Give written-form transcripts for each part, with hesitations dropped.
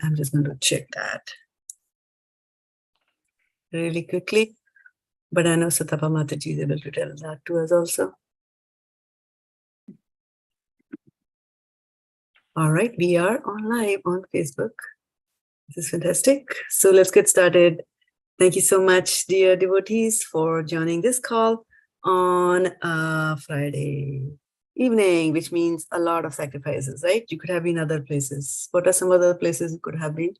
I'm just going to check that really quickly. But I know Satapa Mataji is able to tell that to us also. All right, we are on live on Facebook. This is fantastic. So let's get started. Thank you so much, dear devotees, for joining this call on Friday evening, which means a lot of sacrifices, right? You could have been other places. What are some other places you could have been?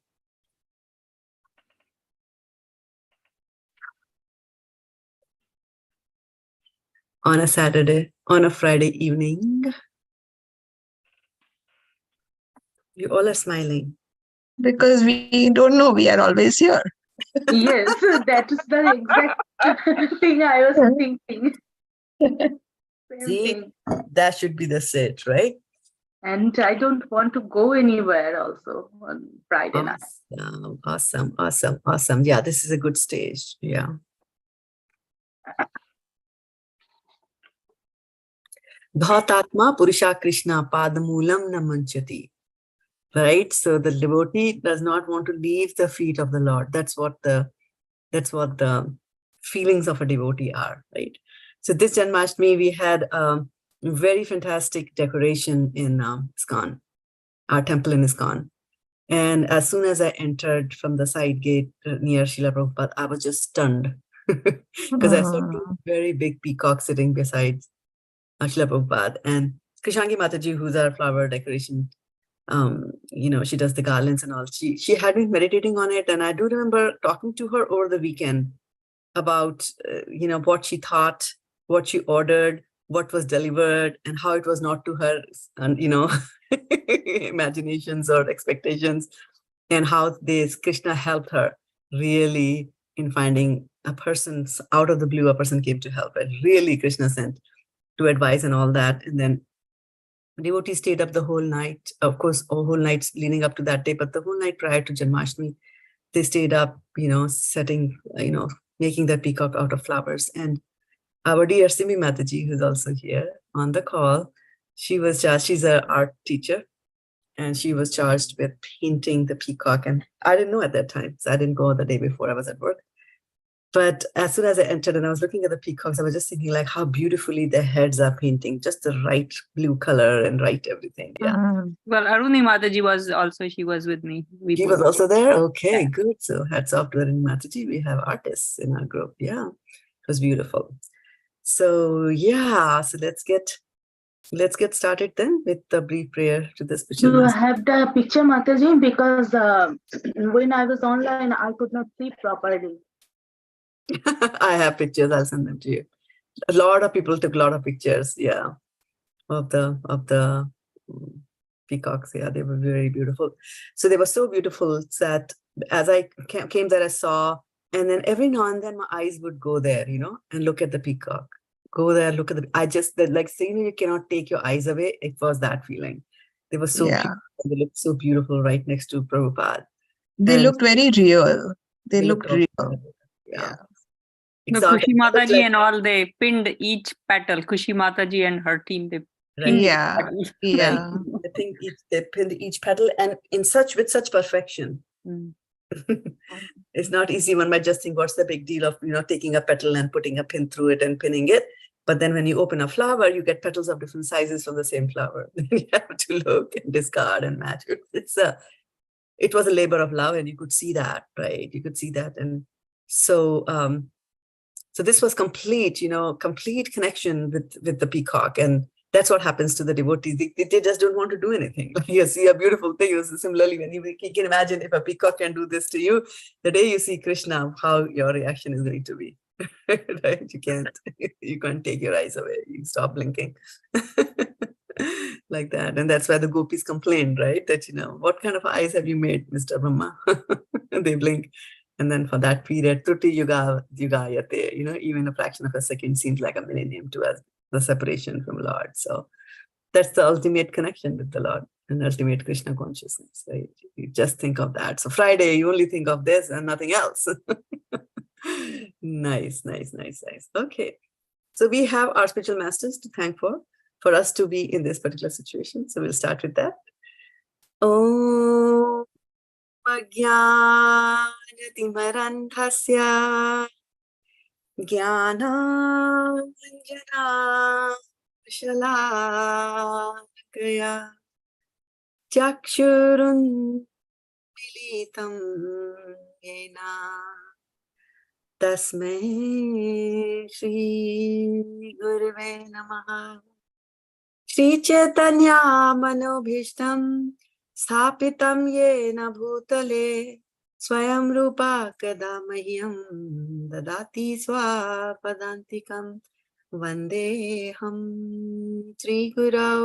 On a Saturday, on a Friday evening. You all are smiling. Because we don't know, we are always here. Yes, that is the exact thing I was thinking. Same See, thing. that should be the sit, right? And I don't want to go anywhere also on Friday night. Awesome. Yeah, this is a good stage. Yeah. Bhatatma Purusha Krishna Padamulam Namanchati. Right? So the devotee does not want to leave the feet of the Lord. That's what the feelings of a devotee are, right? So this Janmashtami, we had a very fantastic decoration in ISKCON, our temple in ISKCON. And as soon as I entered from the side gate near Srila Prabhupada, I was just stunned because I saw two very big peacocks sitting beside Srila Prabhupada. And Krishangi Mataji, who's our flower decoration, she does the garlands and all. She had been meditating on it. And I do remember talking to her over the weekend about, what she thought, what she ordered, what was delivered, and how it was not to her, imaginations or expectations, and how this Krishna helped her really in finding a person out of the blue. A person came to help her. Really, Krishna sent to advise and all that. And then devotees stayed up the whole night. Of course, a whole night leading up to that day, but the whole night prior to Janmashtami, they stayed up, setting, making that peacock out of flowers. And our dear Simi Mataji, who's also here on the call, she's an art teacher, and she was charged with painting the peacock. And I didn't know at that time, so I didn't go the day before. I was at work. But as soon as I entered and I was looking at the peacocks, I was just thinking like how beautifully their heads are painting, just the right blue color and right everything. Yeah. Well, Aruni Mataji she was with me. She was also there? Okay, good. So hats off to Aruni Mataji. We have artists in our group. Yeah, it was beautiful. So yeah, so let's get started then with the brief prayer to the spiritual You master. have the picture, Mataji, because when I was online, I could not see properly. I have pictures. I'll send them to you. A lot of people took a lot of pictures. Yeah, of the peacocks. Yeah, they were very beautiful. So they were so beautiful that as I came there, I saw, and then every now and then my eyes would go there, and look at the peacock. Go there, look at like saying you cannot take your eyes away. It was that feeling. They were so beautiful. They looked so beautiful right next to Prabhupada. They looked very real. They looked real. Yeah. Kushi Mataji and all, they pinned each petal. Kushi Mataji and her team, they pinned each petal. Yeah. I think they pinned each petal and with such perfection. It's not easy. One might just think, what's the big deal of taking a petal and putting a pin through it and pinning it? But then when you open a flower, you get petals of different sizes from the same flower. You have to look and discard and match. It was a labor of love, and you could see that, right? You could see that, and so this was complete connection with the peacock, and that's what happens to the devotees. They just don't want to do anything. Like you see a beautiful thing. Similarly, when you can imagine if a peacock can do this to you, the day you see Krishna, how your reaction is going to be. Right? You can't take your eyes away. You stop blinking. Like that. And that's why the gopis complained, right? That, what kind of eyes have you made, Mr. Brahma? They blink. And then for that period, Truti Yuga Yate, even a fraction of a second seems like a millennium to us, the separation from Lord. So that's the ultimate connection with the Lord and ultimate Krishna consciousness, right? You just think of that. So Friday, you only think of this and nothing else. Nice. Okay. So we have our spiritual masters to thank for us to be in this particular situation. So we'll start with that. Om अज्ञानतिमिरन्धस्य ज्ञानाञ्जनाशलाकया चक्षुरुन्मीलितं येन तस्मै श्रीगुरवे नमः। श्रीचैतन्य-मनोभीष्टं स्थापितं येन भूतले स्वयं रूपा कदा मह्यं ददाति स्वपदान्तिकं। वन्देऽहं श्रीगुरौ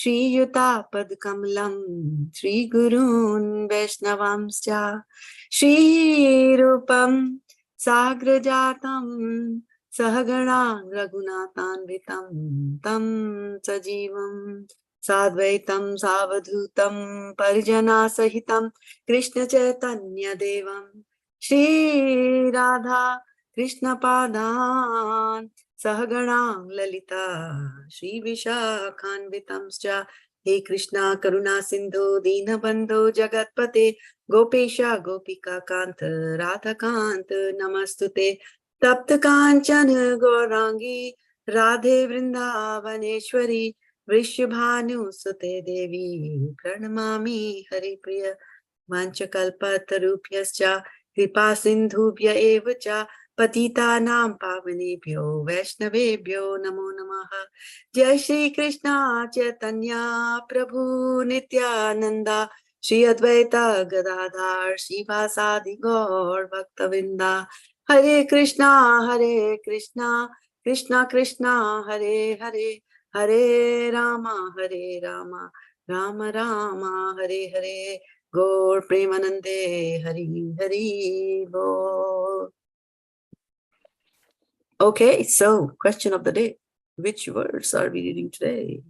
श्रीयुतापदकमलं श्रीगुरून् वैष्णवांश्च श्रीरूपं साग्रजातं सहगणा रघुनाथान्वितं तं सजीवं साद्वैतं सावधूतं परिजनसहितं कृष्णचैतन्यदेवं श्रीराधा कृष्णपादान् सहगणा ललिता श्रीविशाखान्वितंश्च। हे कृष्णा करुणा सिन्धु दीनबन्धो जगत्पते गोपेश गोपिकान्त राधाकान्त नमस्तुते। तप्त कांचन गौरांगी राधे वृंदावनेश्वरी वृषभानुसुते देवी प्रणमामि हरिप्रिय। वाञ्छकल्पतरुभ्यश्च कृपा सिन्धुभ्य एव च पतितानां पावनेभ्यो वैष्णवेभ्यो नमो नमः। जय श्री कृष्ण चैतन्य प्रभु नित्यानंद श्री अद्वैत गदाधर श्रीवासादि गौर भक्तवृंदा। हरे कृष्णा कृष्णा कृष्णा हरे हरे हरे राम राम राम हरे हरे। गौर प्रेमानंदे हरि हरि बोल। Okay, so question of the day. Which words are we reading today?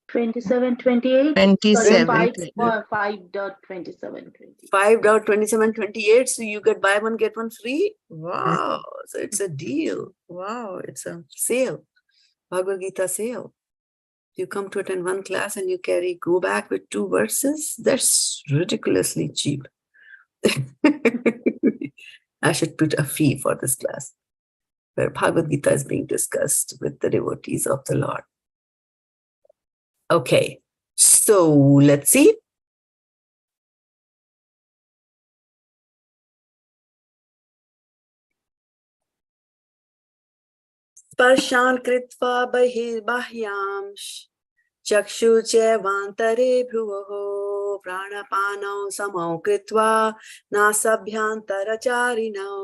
27:28. 27. 5.27:28. 5.2728. So you get buy one, get one free. Wow. So it's a deal. Wow. It's a sale. Bhagavad-gita sale. You come to attend one class and you go back with 2 verses. That's ridiculously cheap. I should put a fee for this class, where Bhagavad-gita is being discussed with the devotees of the Lord. Okay, so let's see. Sparśān kṛtvā bahir bāhyāṁś cakṣuś caivāntare bhruvoḥ prāṇa-apānau samau kṛtvā nāsābhyantara-cāriṇau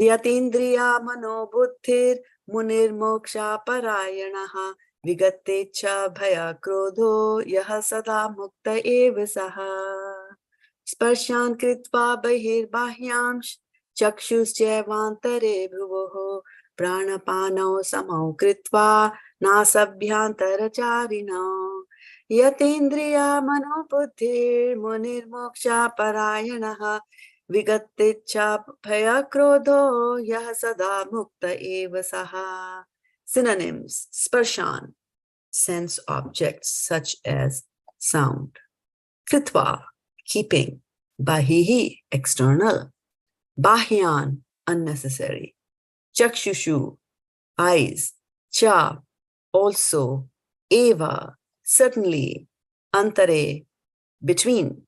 yatendriya-mano-buddhir munir mokṣa-parāyaṇaḥ vigatecchā-bhaya-krodho yaha sadā mukta eva saha. Sparśān kṛtvā bahir bāhyāṁś cakṣuś caivāntare bhruvoḥ prāṇa-apānau samau kṛtvā nāsābhyantara-cāriṇau yatendriya-mano-buddhir munir mokṣa-parāyaṇaḥ vigatecchā-bhaya-krodho yaha sadā mukta eva saha. Synonyms: sparśān, sense objects such as sound; kṛtvā, keeping; bahiḥ, external; bāhyān, unnecessary; cakṣuḥ, eyes; cha, also; eva, certainly; antare, between;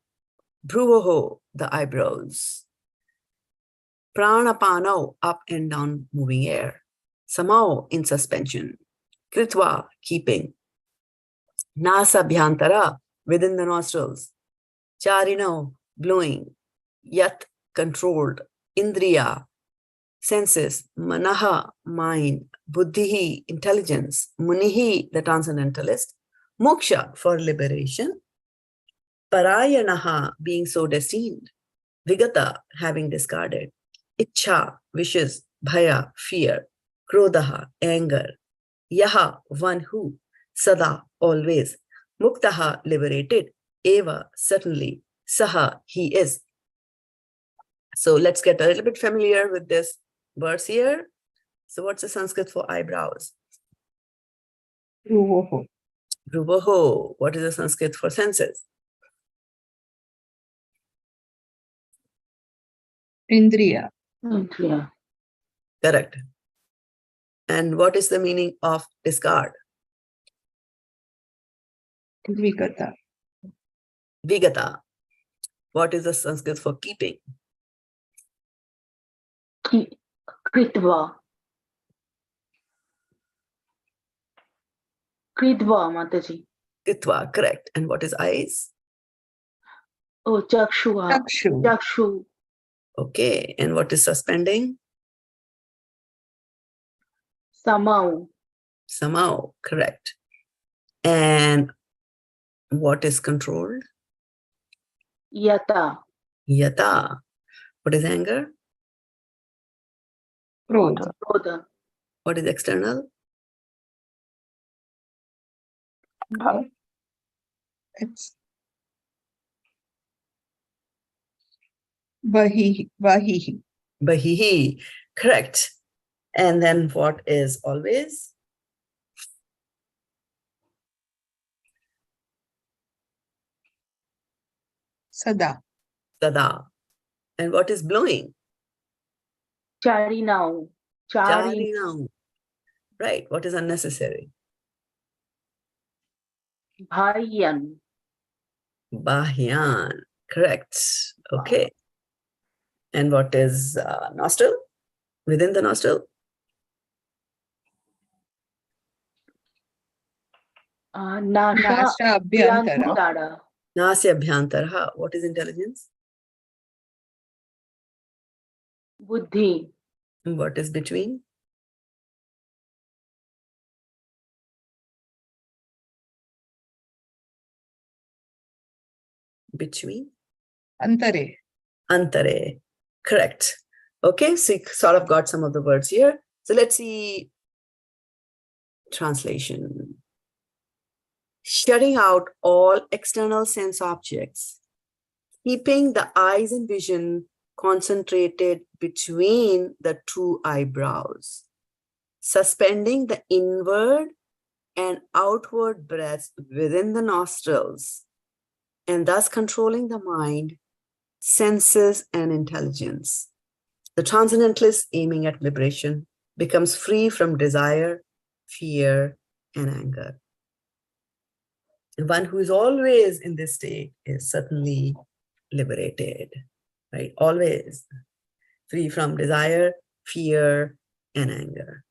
bhruvoḥ, the eyebrows; prāṇa-apānau, up and down moving air; samau, in suspension; kṛtvā, keeping; nāsābhyantara, within the nostrils; cāriṇau, blowing; yat, controlled; indriya, senses; manaḥ, mind; buddhiḥ, intelligence; muniḥ, the transcendentalist; mokṣa, for liberation; parāyaṇaḥ, being so destined; vigata, having discarded; ichchā, wishes; bhaya, fear; krodha, anger; yaha, one who; sadā, always; mukta, liberated; eva, certainly; saha, he is. So let's get a little bit familiar with this verse here. So what's the Sanskrit for eyebrows? Bhruvoḥ. Bhruvoḥ. What is the Sanskrit for senses? Indriya. Indriya. Correct. And what is the meaning of discard? Vigata. Vigata. What is the Sanskrit for keeping? Kṛtvā. Kṛtvā, Mataji. Kṛtvā, correct. And what is eyes? Oh, cakṣuḥ. Cakṣuḥ. Cakṣuḥ. Okay. And what is suspending? Samau. Samau, correct. And what is controlled? Yata. Yata. What is anger? Krodha. Krodha. What is external? It's bahiḥ. Bahiḥ, correct. And then what is always? Sadā. Sadā. And what is blowing? Cāriṇau. Cāriṇau. Right. What is unnecessary? Bāhyān. Bahyān. Correct. Okay. And what is nostril? Within the nostril? Nāsābhyantara. Nāsābhyantara. What is intelligence? Buddhiḥ. And what is between? Between? Antare. Antare. Correct. Okay, so you sort of got some of the words here. So let's see translation. Shutting out all external sense objects, keeping the eyes and vision concentrated between the two eyebrows, suspending the inward and outward breaths within the nostrils, and thus controlling the mind, senses, and intelligence. The transcendentalist, aiming at liberation, becomes free from desire, fear, and anger. And one who is always in this state is certainly liberated, right? Always free from desire, fear, and anger.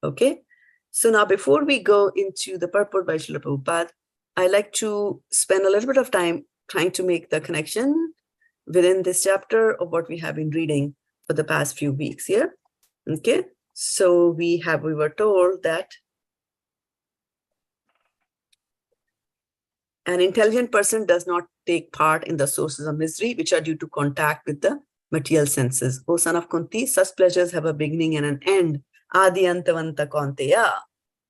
Okay, so now before we go into the purport by Srila Prabhupada, I like to spend a little bit of time trying to make the connection within this chapter of what we have been reading for the past few weeks here. Okay, so we were told that an intelligent person does not take part in the sources of misery, which are due to contact with the material senses. O son of Kunti, such pleasures have a beginning and an end. Adi-antavanta kaunteya.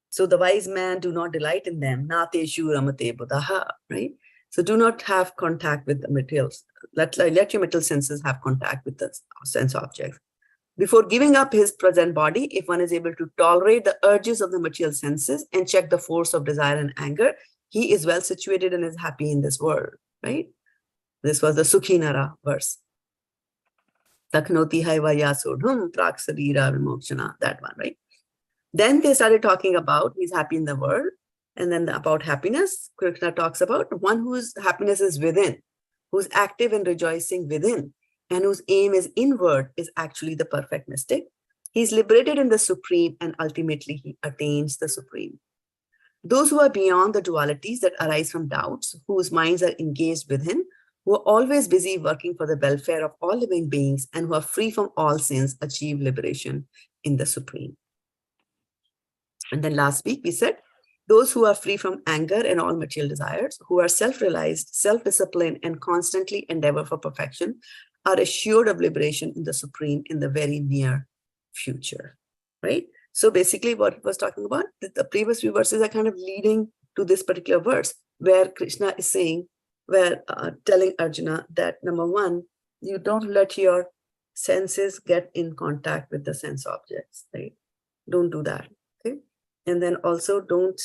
So the wise man do not delight in them. Nateshu ramate buddhaha, right? So do not have contact with the materials. Let your material senses have contact with the sense objects. Before giving up his present body, if one is able to tolerate the urges of the material senses and check the force of desire and anger, he is well situated and is happy in this world, right? This was the Sukhinara verse. Taknoti haiva yasodhum praksadira vimokshana, that one, right? Then they started talking about he's happy in the world. And then about happiness, Krishna talks about one whose happiness is within, who's active and rejoicing within, and whose aim is inward is actually the perfect mystic. He's liberated in the Supreme and ultimately he attains the Supreme. Those who are beyond the dualities that arise from doubts, whose minds are engaged within, who are always busy working for the welfare of all living beings and who are free from all sins, achieve liberation in the Supreme. And then last week we said, those who are free from anger and all material desires, who are self-realized, self-disciplined, and constantly endeavor for perfection, are assured of liberation in the Supreme in the very near future, right? So basically what it was talking about, the previous few verses are kind of leading to this particular verse where Krishna is saying, telling Arjuna that number one, you don't let your senses get in contact with the sense objects, right? Don't do that, okay? And then also don't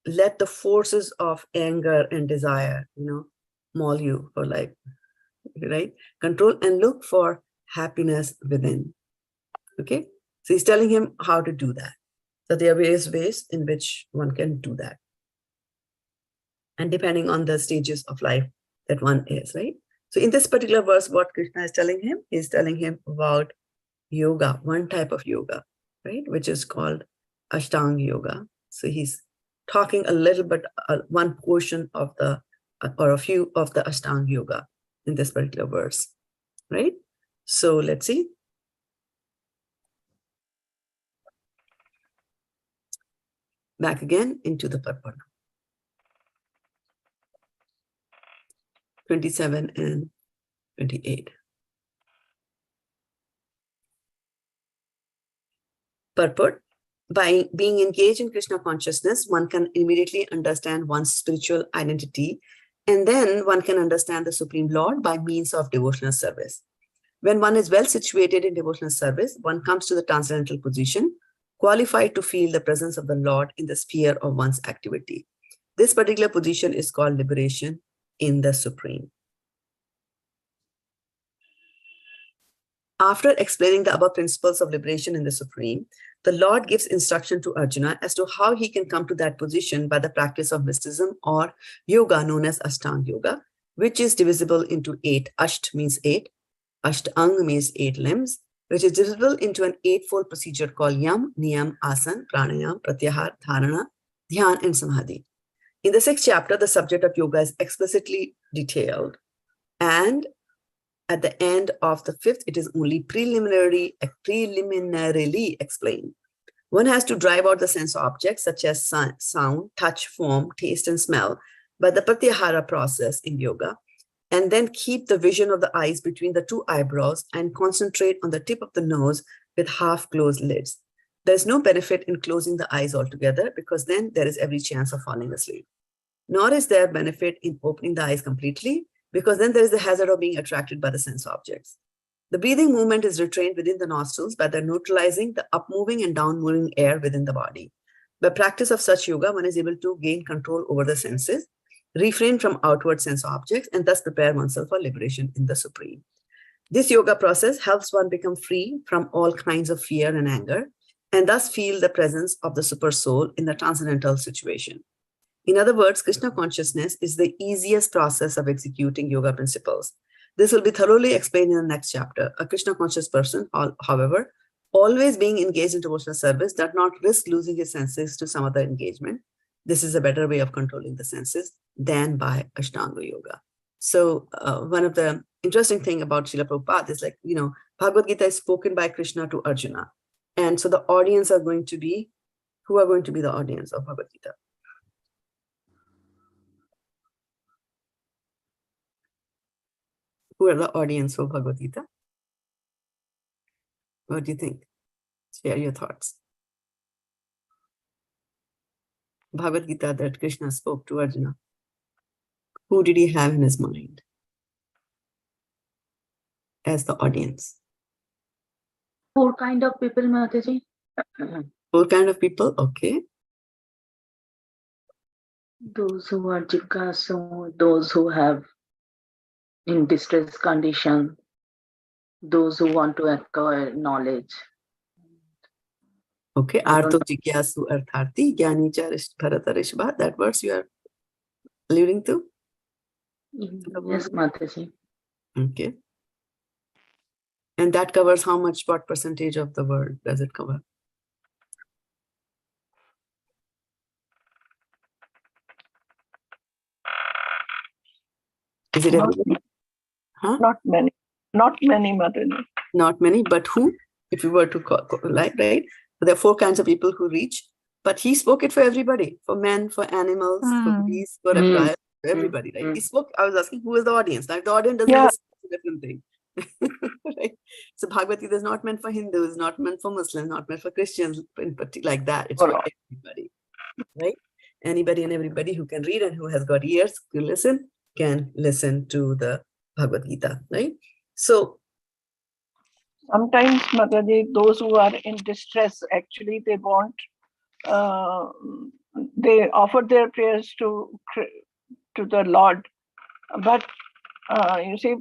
let the forces of anger and desire, maul you for like right? Control and look for happiness within. Okay, so he's telling him how to do that. So there are various ways in which one can do that. And depending on the stages of life that one is, right? So in this particular verse, what Krishna is telling him, he's telling him about yoga, one type of yoga, right? Which is called Ashtanga yoga. So he's talking a little bit, one portion of the, or a few of the Ashtanga yoga in this particular verse, right? So let's see. Back again into the purport. 27 and 28. Purport. By being engaged in Krishna consciousness, one can immediately understand one's spiritual identity, and then one can understand the Supreme Lord by means of devotional service. When one is well situated in devotional service, one comes to the transcendental position, qualified to feel the presence of the Lord in the sphere of one's activity. This particular position is called liberation in the Supreme. After explaining the above principles of liberation in the Supreme, the Lord gives instruction to Arjuna as to how he can come to that position by the practice of mysticism or yoga known as Ashtanga yoga, which is divisible into 8. Asht means 8. Ashtang means 8 limbs, which is divisible into an 8-fold procedure called Yam, Niyam, Asan, Pranayam, Pratyahar, Dharana, Dhyan, and Samadhi. In the 6th chapter, the subject of yoga is explicitly detailed. And at the end of the 5th, it is only preliminarily explained. One has to drive out the sense objects such as sound, touch, form, taste, and smell by the pratyahara process in yoga, and then keep the vision of the eyes between the 2 eyebrows and concentrate on the tip of the nose with half-closed lids. There's no benefit in closing the eyes altogether because then there is every chance of falling asleep. Nor is there benefit in opening the eyes completely, because then there is the hazard of being attracted by the sense objects. The breathing movement is restrained within the nostrils by the neutralizing the up-moving and down-moving air within the body. By practice of such yoga, one is able to gain control over the senses, refrain from outward sense objects, and thus prepare oneself for liberation in the Supreme. This yoga process helps one become free from all kinds of fear and anger, and thus feel the presence of the super soul in the transcendental situation. In other words, Krishna consciousness is the easiest process of executing yoga principles. This will be thoroughly explained in the next chapter. A Krishna conscious person, however, always being engaged in devotional service, does not risk losing his senses to some other engagement. This is a better way of controlling the senses than by Ashtanga yoga. So one of the interesting thing about Srila Prabhupada is, like, Bhagavad-gita is spoken by Krishna to Arjuna. And so the audience are going to be, who are going to be the audience of Bhagavad-gita? Who are the audience for Bhagavad-gita? What do you think? Share your thoughts. Bhagavad-gita that Krishna spoke to Arjuna. Who did he have in his mind as the audience? 4 kind of people, Mataji. 4 kind of people, okay. Those who are jiggasu, those who have in distress condition, those who want to acquire knowledge. Okay, Artho Jigyasu Artharti, Gyani Charish Bharatarishbha, that verse you are alluding to? Yes, Mataji. Okay. And that covers how much, what percentage of the world does it cover? Is it everybody? Huh? Not many, Mataji. Not many, but who? If you were to call, right? There are 4 kinds of people who reach, but he spoke it for everybody, for men, for animals, for beasts, for reptiles, for everybody, right? He spoke, I was asking, who is the audience? Like, the audience doesn't listen to a different thing. Right? So Bhagavad-gita is not meant for Hindus, not meant for Muslims, not meant for Christians in particular, like that. It's for everybody, right? Anybody and everybody who can read and who has got ears to listen can listen to the Bhagavad-gita, right? So Sometimes, Mataji, those who are in distress, actually, they want, they offer their prayers to the Lord. But you see,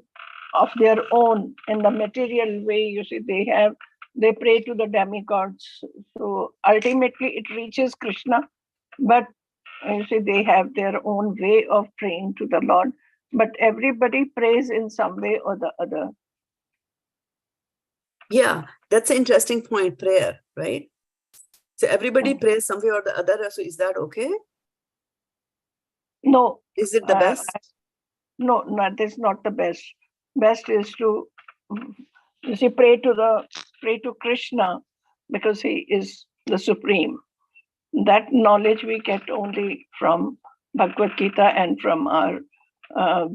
of their own in the material way. You see, they pray to the demigods. So ultimately it reaches Krishna, but you see, they have their own way of praying to the Lord. But everybody prays in some way or the other. Yeah, that's an interesting point, prayer, right? So everybody prays some way or the other. So is that okay? No. Is it the best? No, that's not the best. Best is to, you see, pray to Krishna, because he is the supreme. That knowledge we get only from Bhagavad-gita and from our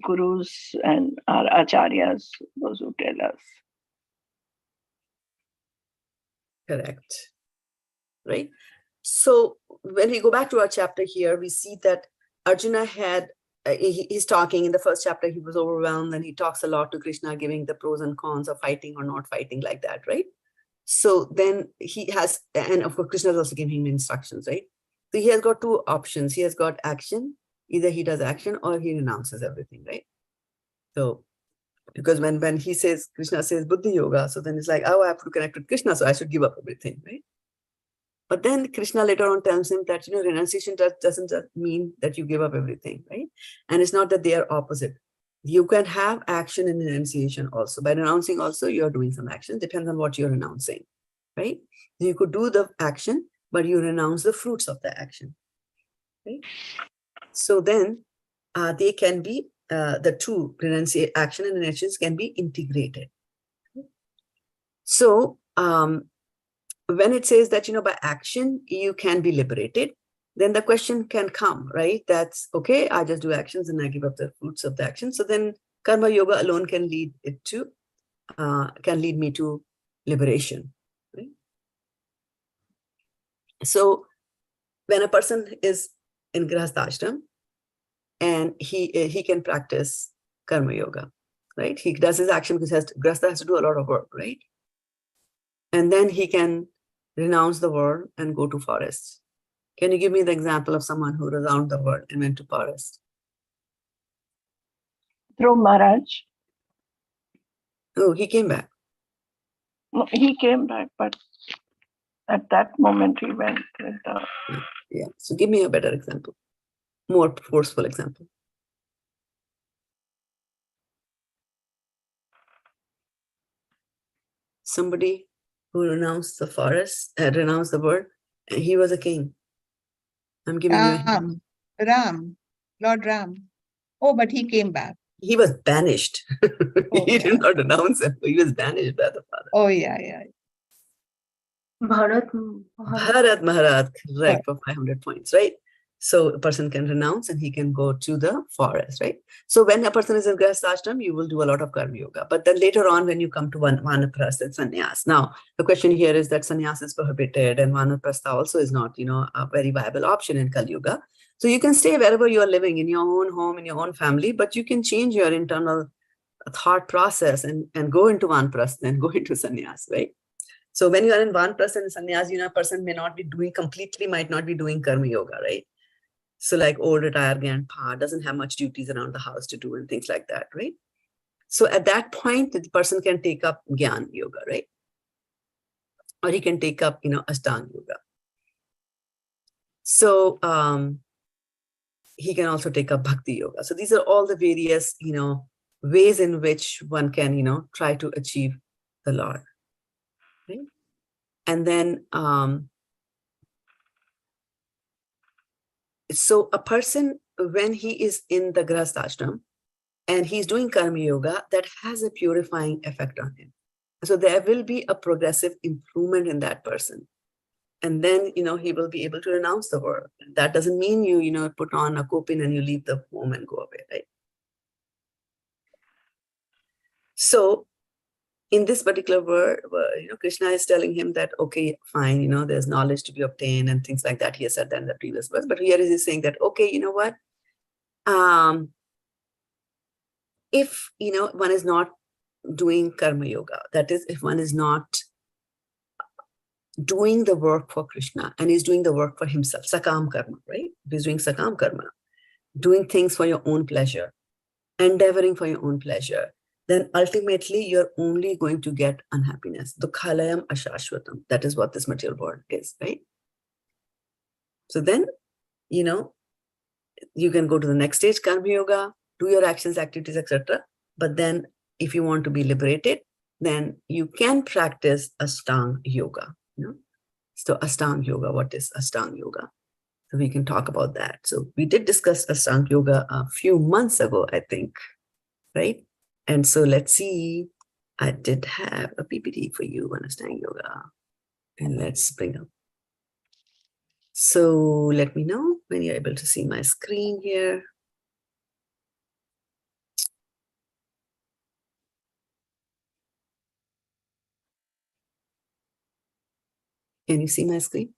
gurus and our acharyas, those who tell us. Correct. Right? So when we go back to our chapter here, we see that Arjuna had, he's talking in the first chapter, he was overwhelmed, and he talks a lot to Krishna, giving the pros and cons of fighting or not fighting, like that, right? So then he has, and of course, Krishna is also giving him instructions, right? So he has got two options. He has got action, either he does action or he renounces everything, right? So, because when he says, Krishna says buddhi yoga, so then it's like, oh, I have to connect with Krishna, so I should give up everything, right? But then Krishna later on tells him that, renunciation doesn't mean that you give up everything, right? And it's not that they are opposite. You can have action in renunciation also. By renouncing also, you're doing some action, depends on what you're renouncing, right? You could do the action, but you renounce the fruits of the action, right? So then they can be, the two, action and renunciation can be integrated. So, when it says that, by action, you can be liberated, then the question can come, right? That's okay, I just do actions and I give up the fruits of the action. So then karma yoga alone can lead me to liberation, right? So when a person is in grihastha-ashram and he can practice karma yoga, right? He does his action because grihastha has to do a lot of work, right? And then he can renounce the world and go to forests. Can you give me the example of someone who renounced the world and went to forest? Dhruv Maharaj. Oh, he came back. No, he came back, but at that moment he went with Yeah. So give me a better example, more forceful example. Somebody who renounced the forest, renounced the world, and he was a king. I'm giving you a Ram, Lord Ram. Oh, but he came back. He was banished. Oh, He did not renounce him. He was banished by the father. Oh, yeah. Bharat Maharaj, correct, for 500 points, right? So a person can renounce and he can go to the forest, right? So when a person is in grihastha-ashram, you will do a lot of karma yoga. But then later on, when you come to vanaprastha and sannyas. Now, the question here is that sannyas is prohibited and vanaprastha also is not, a very viable option in Kali Yuga. So you can stay wherever you are living, in your own home, in your own family, but you can change your internal thought process and go into vanaprastha and go into sannyas, right? So when you are in vanaprastha and sannyas, a person might not be doing karma yoga, right? So like old retired grandpa doesn't have much duties around the house to do and things like that, right? So at that point, the person can take up Jnana yoga, right? Or he can take up, Ashtanga yoga. So he can also take up Bhakti yoga. So these are all the various, ways in which one can, try to achieve the Lord. Right? And then, so a person, when he is in the grihastha-ashram and he's doing karma yoga, that has a purifying effect on him. So there will be a progressive improvement in that person. And then, he will be able to renounce the world. That doesn't mean you, put on a kopin and you leave the home and go away, right? So in this particular word, Krishna is telling him that, okay, fine, there's knowledge to be obtained and things like that. He has said that in the previous verse. But here he's saying that, okay, you know what? If, one is not doing karma yoga, that is, if one is not doing the work for Krishna and he's doing the work for himself, sakam karma, right? He's doing sakam karma, doing things for your own pleasure, endeavoring for your own pleasure, then ultimately you're only going to get unhappiness. Dukhalayam ashashvatam. That is what this material world is, right? So then, you can go to the next stage, karma yoga, do your actions, activities, etc. But then if you want to be liberated, then you can practice Ashtanga yoga. So Ashtanga yoga, what is Ashtanga yoga? So we can talk about that. So we did discuss Ashtanga yoga a few months ago, I think, right? And so let's see, I did have a PPT for you on Ashtanga yoga. And let's bring up. So let me know when you're able to see my screen here. Can you see my screen?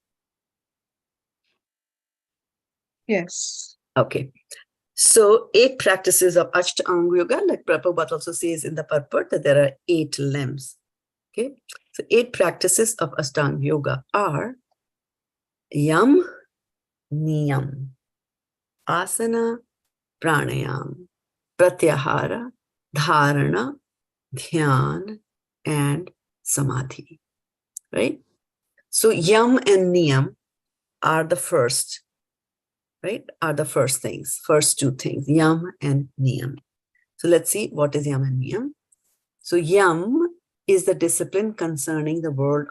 Yes. Okay. So 8 practices of Ashtanga yoga, like Prabhupada also says in the purport that there are 8 limbs. Okay. So 8 practices of Ashtanga yoga are yam, niyam, asana, pranayam, pratyahara, dharana, dhyan, and samadhi. Right? So yam and niyam are the first, right? Are the first things, first 2 things, yam and niyam. So let's see what is yam and niyam. So yam is the discipline concerning the world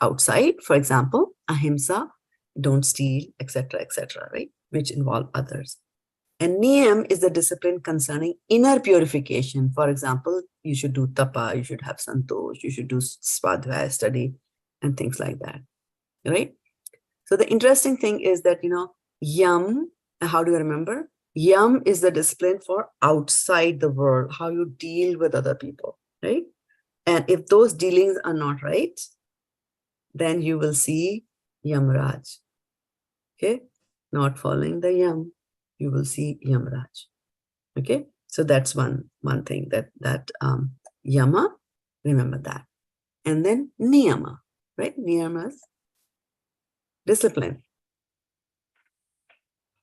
outside. For example, ahimsa, don't steal, etc., right? Which involve others. And niyam is the discipline concerning inner purification. For example, you should do tapa, you should have santosh, you should do svadhyaya study, and things like that, right? So the interesting thing is that, yam, how do you remember? Yam is the discipline for outside the world, how you deal with other people, right? And if those dealings are not right, then you will see Yamraj. Okay? Not following the yam, you will see Yamraj. Okay? So that's one thing that yama, remember that. And then niyama, right? Niyama is discipline.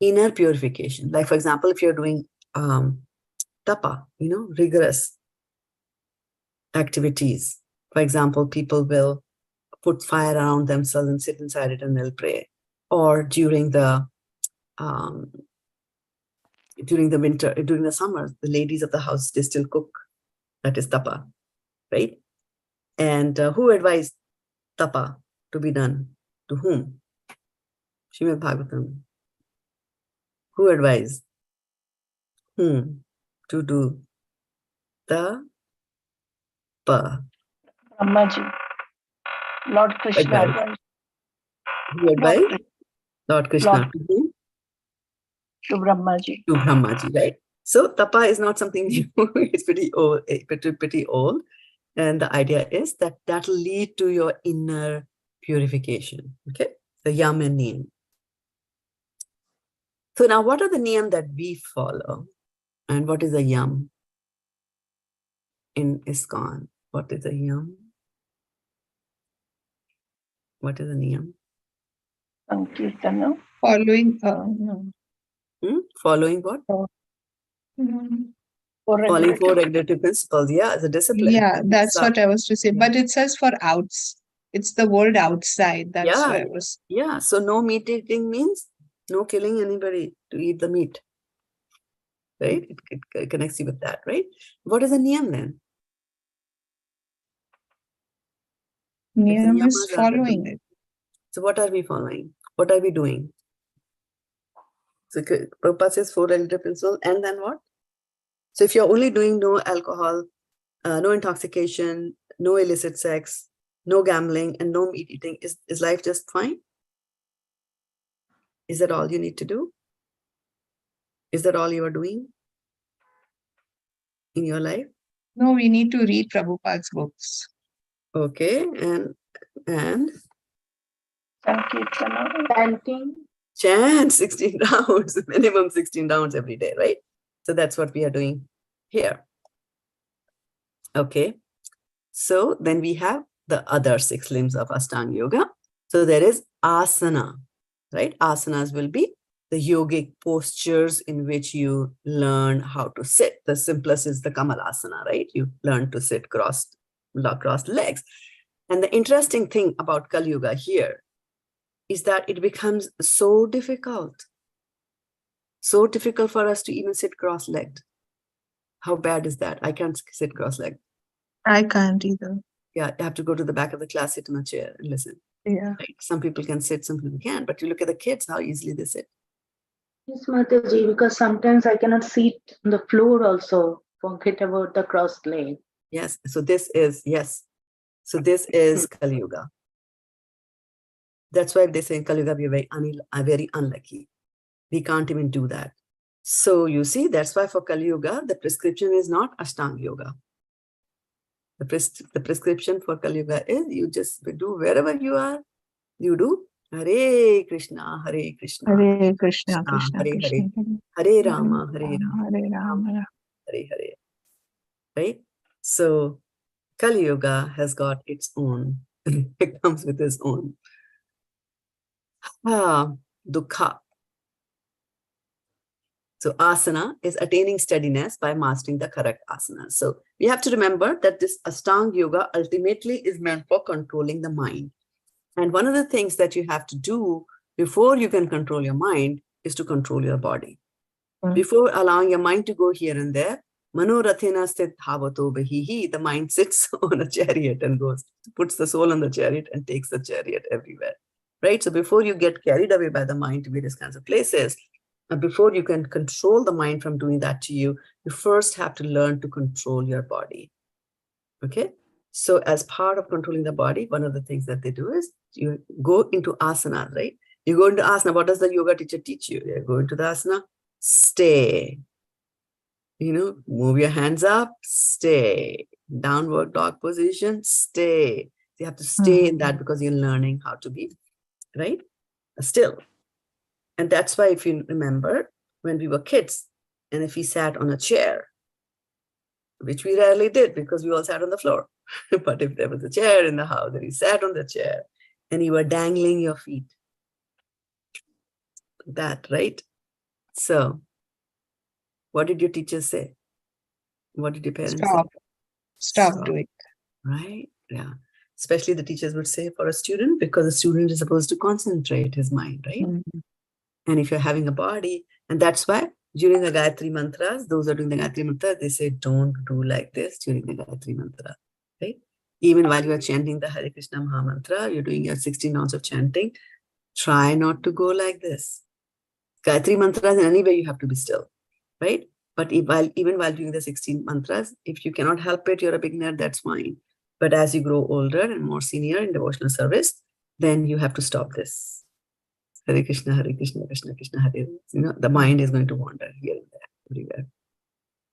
Inner purification. Like, for example, if you're doing tapa, rigorous activities. For example, people will put fire around themselves and sit inside it and they'll pray. Or during the winter, during the summer, the ladies of the house, they still cook. That is tapa, right? And who advised tapa to be done? To whom? Srimad Bhagavatam. Who advised whom to do the pa? Brahmaji. Lord Krishna advised. Who advised? Lord Krishna. Lord. To whom? To Brahmaji. To Brahmaji, right? So tapa is not something new. It's pretty old. And the idea is that will lead to your inner purification. Okay? The yam and niyam. So now what are the niyam that we follow? And what is a yam in ISKCON? What is a yam? What is a niyam? Sankirtana. Following, no. Following what? Mhm. Following 4 regulative principles. Yeah, as a discipline. Yeah, that's what I was to say. But it says for outs. It's the world outside. That's what I was. Yeah. So no meat eating means no killing anybody to eat the meat. Right? It connects you with that, right? What is a niyam then? Niyam is following it. So what are we following? What are we doing? So Prabhupada says 4 relative principles, and then what? So if you're only doing no alcohol, no intoxication, no illicit sex, no gambling, and no meat eating, is life just fine? Is that all you need to do? Is that all you are doing in your life? No, we need to read Prabhupada's books. Okay, and Sankirtana. Chanting. chant 16 rounds, minimum 16 rounds every day, right? So that's what we are doing here. Okay, so then we have the other 6 limbs of Ashtanga Yoga. So there is asana, right? Asanas will be the yogic postures in which you learn how to sit. The simplest is the Kamalasana, right? You learn to sit crossed legs. And the interesting thing about Kali Yuga here is that it becomes so difficult for us to even sit cross-legged. How bad is that? I can't sit cross-legged. I can't either. Yeah, you have to go to the back of the class, sit in a chair and listen. Yeah. Right? Some people can sit, some people can't. But you look at the kids, how easily they sit. Yes, Mataji, because sometimes I cannot sit on the floor also. Forget about the crossed leg. Yes. So this is Kali Yuga. That's why they say in Kali Yuga we are very unlucky. We can't even do that. So you see, that's why for Kali Yuga, the prescription is not Ashtanga Yoga. The prescription for Kali Yuga is you just do wherever you are, you do Hare Krishna, Hare Krishna, Hare Krishna, Krishna Hare Krishna, Hare, Hare Rama, Hare Rama, Hare Rama. Hare Hare. Right? So Kali Yuga has got its own, it comes with its own dukkha. So asana is attaining steadiness by mastering the correct asana. So we have to remember that this Ashtanga Yoga ultimately is meant for controlling the mind. And one of the things that you have to do before you can control your mind is to control your body. Before allowing your mind to go here and there, manorathena sthit dhavato bahihi, the mind sits on a chariot and puts the soul on the chariot and takes the chariot everywhere. Right? So before you get carried away by the mind to various kinds of places, and before you can control the mind from doing that to you, you first have to learn to control your body. Okay? So as part of controlling the body, one of the things that they do is you go into asana, right? You go into asana. What does the yoga teacher teach you? You go into the asana, stay. Move your hands up, stay. Downward dog position, stay. You have to stay in that because you're learning how to be, right? Still. And that's why, if you remember, when we were kids, and if we sat on a chair, which we rarely did because we all sat on the floor. But if there was a chair in the house, then you sat on the chair and you were dangling your feet. That, right? So, what did your teachers say? What did your parents say? Stop doing. Right? Yeah. Especially the teachers would say for a student, because a student is supposed to concentrate his mind, right? And if you're having a body, and that's why during the Gayatri mantras, those are doing the Gayatri mantra, they say don't do like this during the Gayatri mantra, right? Even while you are chanting the Hare Krishna Maha Mantra, you're doing your 16 rounds of chanting, try not to go like this. Gayatri mantras, in any way, you have to be still, right? But even while doing the 16 mantras, if you cannot help it, you're a beginner, that's fine. But as you grow older and more senior in devotional service, then you have to stop this. Hare Krishna, Krishna Krishna, Hare. The mind is going to wander here and there, everywhere.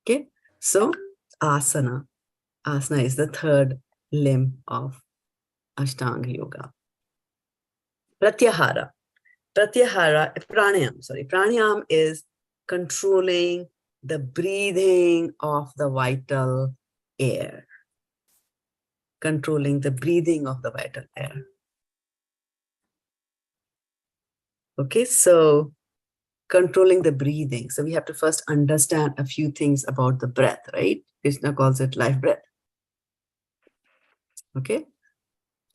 Okay, so asana. Asana is the third limb of Ashtanga Yoga. Pratyahara. Pranayam is controlling the breathing of the vital air. Controlling the breathing of the vital air. Okay, so controlling the breathing. So we have to first understand a few things about the breath, right? Krishna calls it life breath. Okay.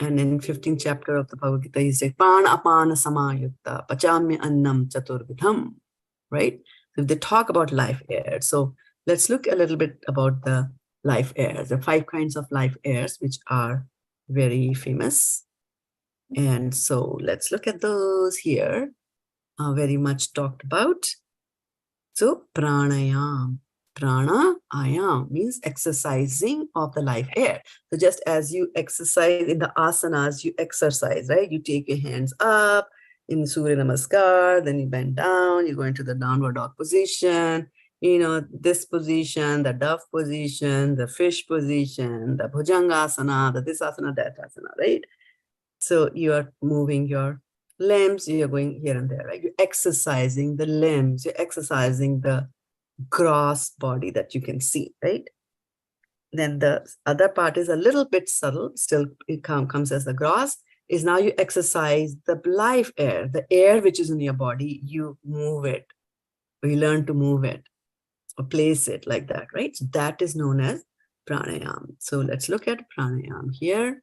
And in 15th chapter of the Bhagavad-gita, he said, prāṇa-apānau pachamya annam chaturvidham, right? So they talk about life air. So let's look a little bit about the life airs, the 5 kinds of life airs, which are very famous. And so let's look at those here, very much talked about. So pranayam. Prāṇa-ayāṁ means exercising of the life air. So just as you exercise in the asanas, you exercise, right? You take your hands up in Surya Namaskar, then you bend down, you go into the downward dog position, this position, the dove position, the fish position, the bhujangasana, the this asana, that asana, right? So you are moving your limbs, you're going here and there, right? You're exercising the limbs, you're exercising the gross body that you can see, right? Then the other part is a little bit subtle, still it comes as the gross, is now you exercise the life air, the air which is in your body, you move it, or you learn to move it, or place it like that, right? So that is known as pranayama. So let's look at pranayama here.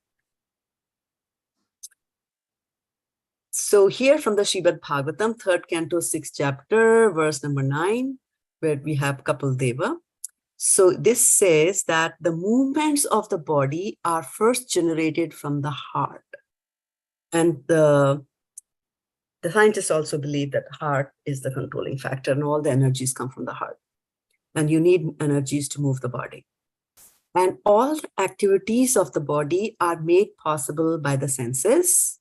So here from the Srimad Bhagavatam, 3rd canto, 6th chapter, verse number 9, where we have Kapil Deva. So this says that the movements of the body are first generated from the heart. And the scientists also believe that the heart is the controlling factor and all the energies come from the heart. And you need energies to move the body. And all activities of the body are made possible by the senses,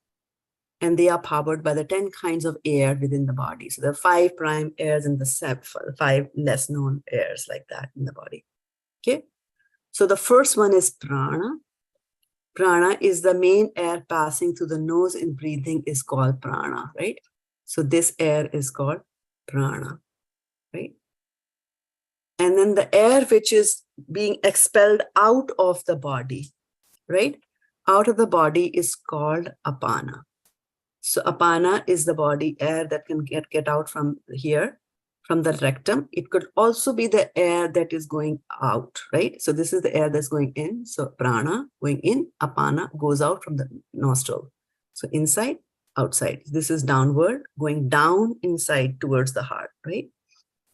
and they are powered by the 10 kinds of air within the body. So there are 5 prime airs and the 5 less known airs like that in the body. Okay. So the first one is prana. Prana is the main air passing through the nose in breathing is called prana, right? So this air is called prana, right? And then the air which is being expelled out of the body, right? Out of the body is called apana. So apana is the body air that can get out from here, from the rectum. It could also be the air that is going out, right? So this is the air that's going in. So prana going in, apana goes out from the nostril. So inside, outside. This is downward, going down inside towards the heart, right?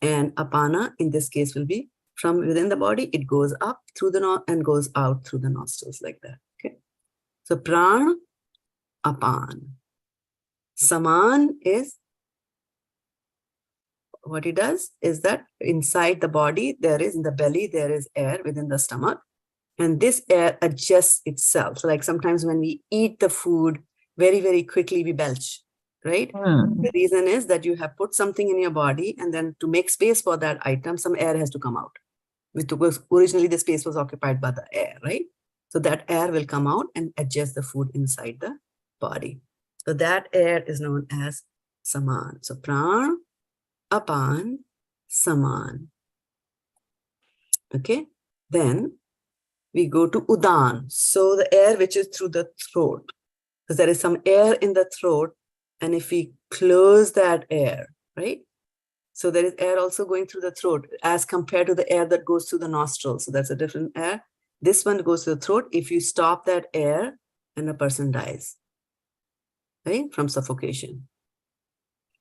And apana in this case will be from within the body. It goes up through the nose and goes out through the nostrils like that. Okay. So prana, apan. Saman is, what it does is that inside the body, there is, in the belly, there is air within the stomach. And this air adjusts itself. So like sometimes when we eat the food, very, very quickly we belch, right? The reason is that you have put something in your body, and then to make space for that item, some air has to come out. Because originally the space was occupied by the air, right? So that air will come out and adjust the food inside the body. So that air is known as saman. So prāṇa, apan, saman. Okay. Then we go to udan. So the air which is through the throat. Because there is some air in the throat. And if we close that air, right? So there is air also going through the throat as compared to the air that goes through the nostrils. So that's a different air. This one goes to the throat. If you stop that air, and a person dies, right? From suffocation,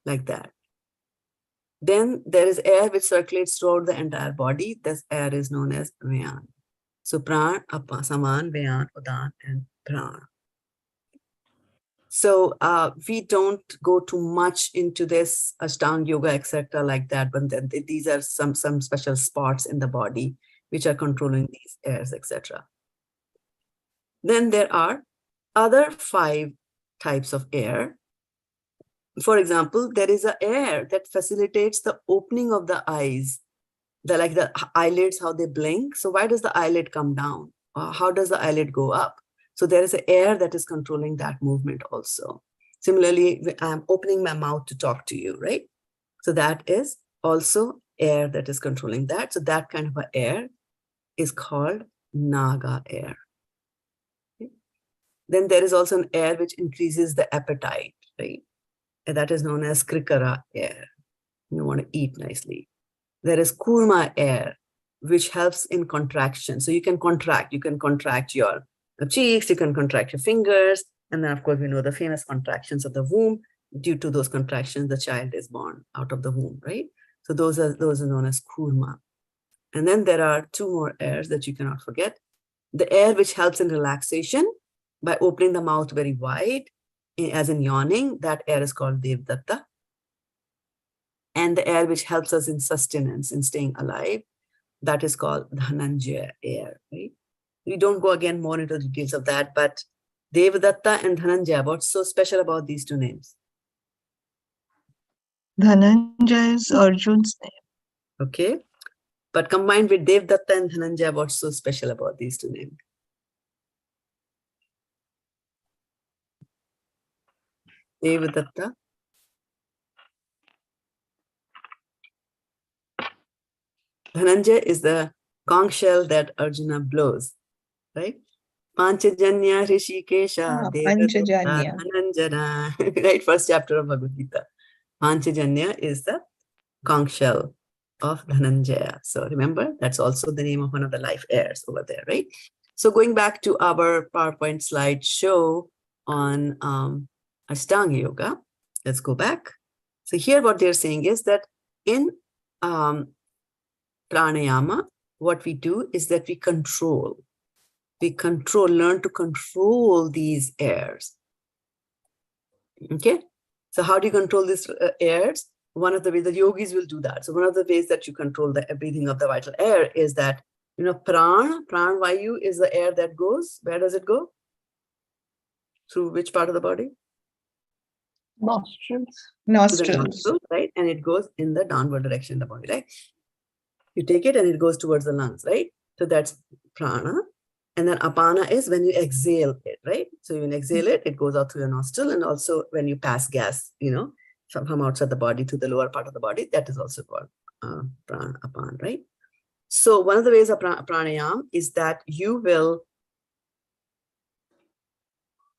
like that. Then there is air which circulates throughout the entire body. This air is known as vayan. So prāṇa, apan, saman, vayan, udan, and prāṇa. So we don't go too much into this Ashtanga yoga, etc., like that. But then these are some special spots in the body which are controlling these airs, etc. Then there are other 5 types of air. For example, there is an air that facilitates the opening of the eyes. Like the eyelids, how they blink. So why does the eyelid come down? How does the eyelid go up? So there is an air that is controlling that movement also. Similarly, I'm opening my mouth to talk to you, right? So that is also air that is controlling that. So that kind of an air is called naga air. Okay. Then there is also an air which increases the appetite, right? And that is known as krikara air. You want to eat nicely. There is kurma air, which helps in contraction. So you can contract your cheeks, you can contract your fingers. And then of course, we know the famous contractions of the womb. Due to those contractions, the child is born out of the womb, right? So those are known as kurma. And then there are 2 more airs that you cannot forget. The air which helps in relaxation by opening the mouth very wide, as in yawning, that air is called devdatta. And the air which helps us in sustenance, in staying alive, that is called dhananjaya air, right? We don't go again more into the details of that, but Devdatta and Dhananjaya, what's so special about these 2 names? Dhananjaya is Arjun's name. Okay. But combined with Devdatta and Dhananjaya, what's so special about these 2 names? Devdatta. Dhananjaya is the conch shell that Arjuna blows, right? Panchajanya Rishikesha Devadutta Panchajanya. Dhananjana. Right, first chapter of Bhagavad-gita. Panchajanya is the conch shell of Dhananjaya. So remember, that's also the name of one of the life heirs over there, right? So going back to our PowerPoint slide show on Ashtanga Yoga, let's go back. So here what they're saying is that in pranayama, what we do is that we learn to control these airs. Okay, so how do you control these airs? One of the ways the yogis will do that. So one of the ways that you control the breathing of the vital air is that, you know, pran vayu is the air that goes. Where does it go? Through which part of the body? Nostrils. To the Nostrils. nostrils, right? And it goes in the downward direction in the body, right? You take it and it goes towards the lungs, right? So that's prana. And then apana is when you exhale it, right? So you exhale it, it goes out through your nostril. And also when you pass gas, you know, from outside the body to the lower part of the body, that is also called prāṇa-apānau, right? So one of the ways of pranayama is that you will,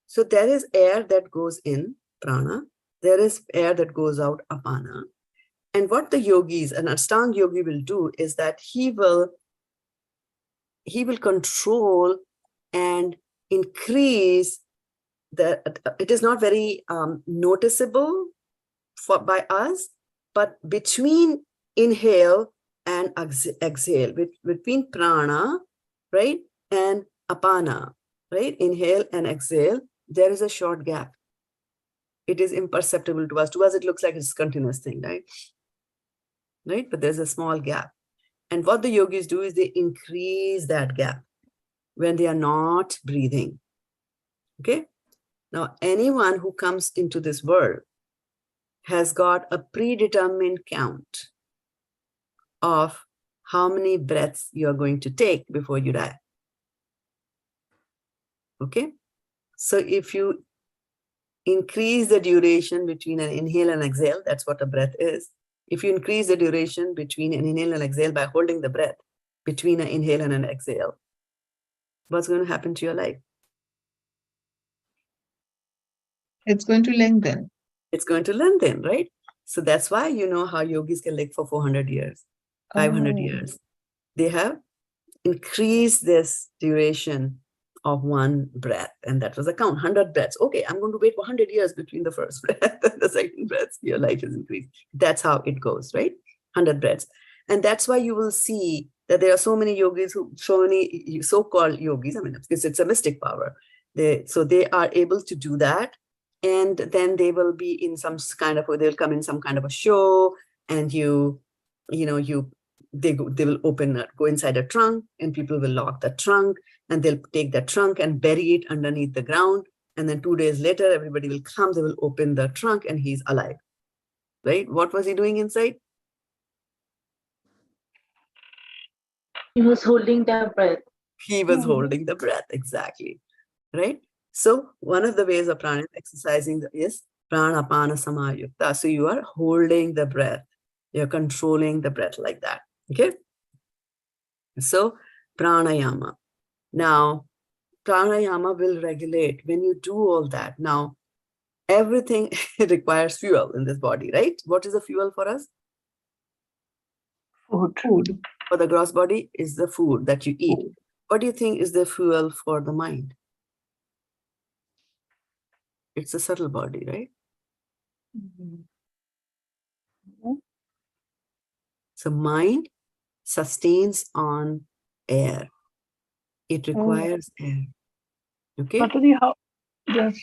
so there is air that goes in, prana, there is air that goes out, apana. And what the yogis, an Ashtanga yogi will do is that he will control and increase the, it is not very noticeable by us, but between inhale and exhale, between prana, right, and apana, right, inhale and exhale, there is a short gap. It is imperceptible to us. To us, it looks like it's a continuous thing, right? Right, but there's a small gap. And what the yogis do is they increase that gap when they are not breathing. Okay. Now, anyone who comes into this world has got a predetermined count of how many breaths you are going to take before you die. Okay. So if you increase the duration between an inhale and exhale, that's what a breath is. If you increase the duration between an inhale and exhale by holding the breath between an inhale and an exhale, what's going to happen to your life? It's going to lengthen. It's going to lengthen, right? So that's why you know how yogis can live for 400 years, 500 years. They have increased this duration of one breath. And that was a count, 100 breaths. Okay, I'm going to wait for 100 years between the first breath and the second breath. Your life is increased. That's how it goes, right? 100 breaths. And that's why you will see that there are so many yogis, so many so-called yogis, I mean, because it's a mystic power. So they are able to do that. And then they will be in some kind of, they'll come in some kind of a show, and they will go inside a trunk, and people will lock the trunk, and they'll take the trunk and bury it underneath the ground. And then 2 days later, everybody will come, they will open the trunk, and he's alive, right? What was he doing inside? He was holding the breath. He was holding the breath, exactly, right? So one of the ways of prana exercising is prāṇa-apānau samayukta. So you are holding the breath. You're controlling the breath like that. Okay. So pranayama. Now, pranayama will regulate when you do all that. Now, everything requires fuel in this body, right? What is the fuel for us? Food. For the gross body is the food that you eat. What do you think is the fuel for the mind? It's a subtle body, right? So mind sustains on air. It requires air. Okay. Mataji, how, just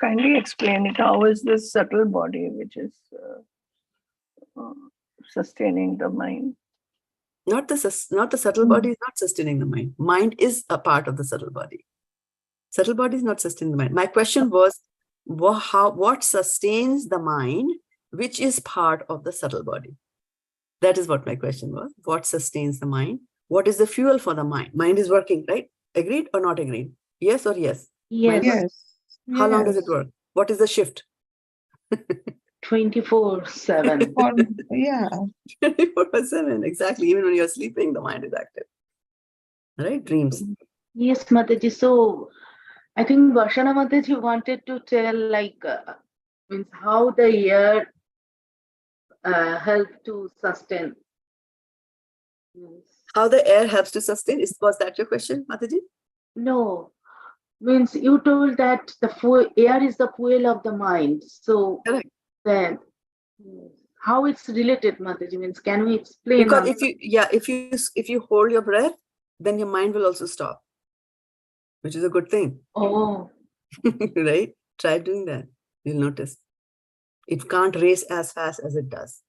kindly explain it. How is this subtle body which is sustaining the mind? Not the subtle body is not sustaining the mind. Mind is a part of the subtle body. Subtle body is not sustaining the mind. My question was, what sustains the mind, which is part of the subtle body? That is what my question was. What sustains the mind? What is the fuel for the mind? Mind is working, right? Agreed or not agreed? Yes or yes? Yes. Yes. How long does it work? What is the shift? 24/7. Yeah. 24/7, exactly. Even when you're sleeping, the mind is active. Right? Dreams. Yes, Mataji. So I think Varshana Mataji wanted to tell means how the air help to sustain. Yes. How the air helps to sustain? Was that your question, Mataji? No, means you told that the air is the fuel of the mind. So Correct. then how it's related, Mataji? Means can we explain? Because if you hold your breath, then your mind will also stop, which is a good thing. Oh, Right? Try doing that. You'll notice. It can't race as fast as it does.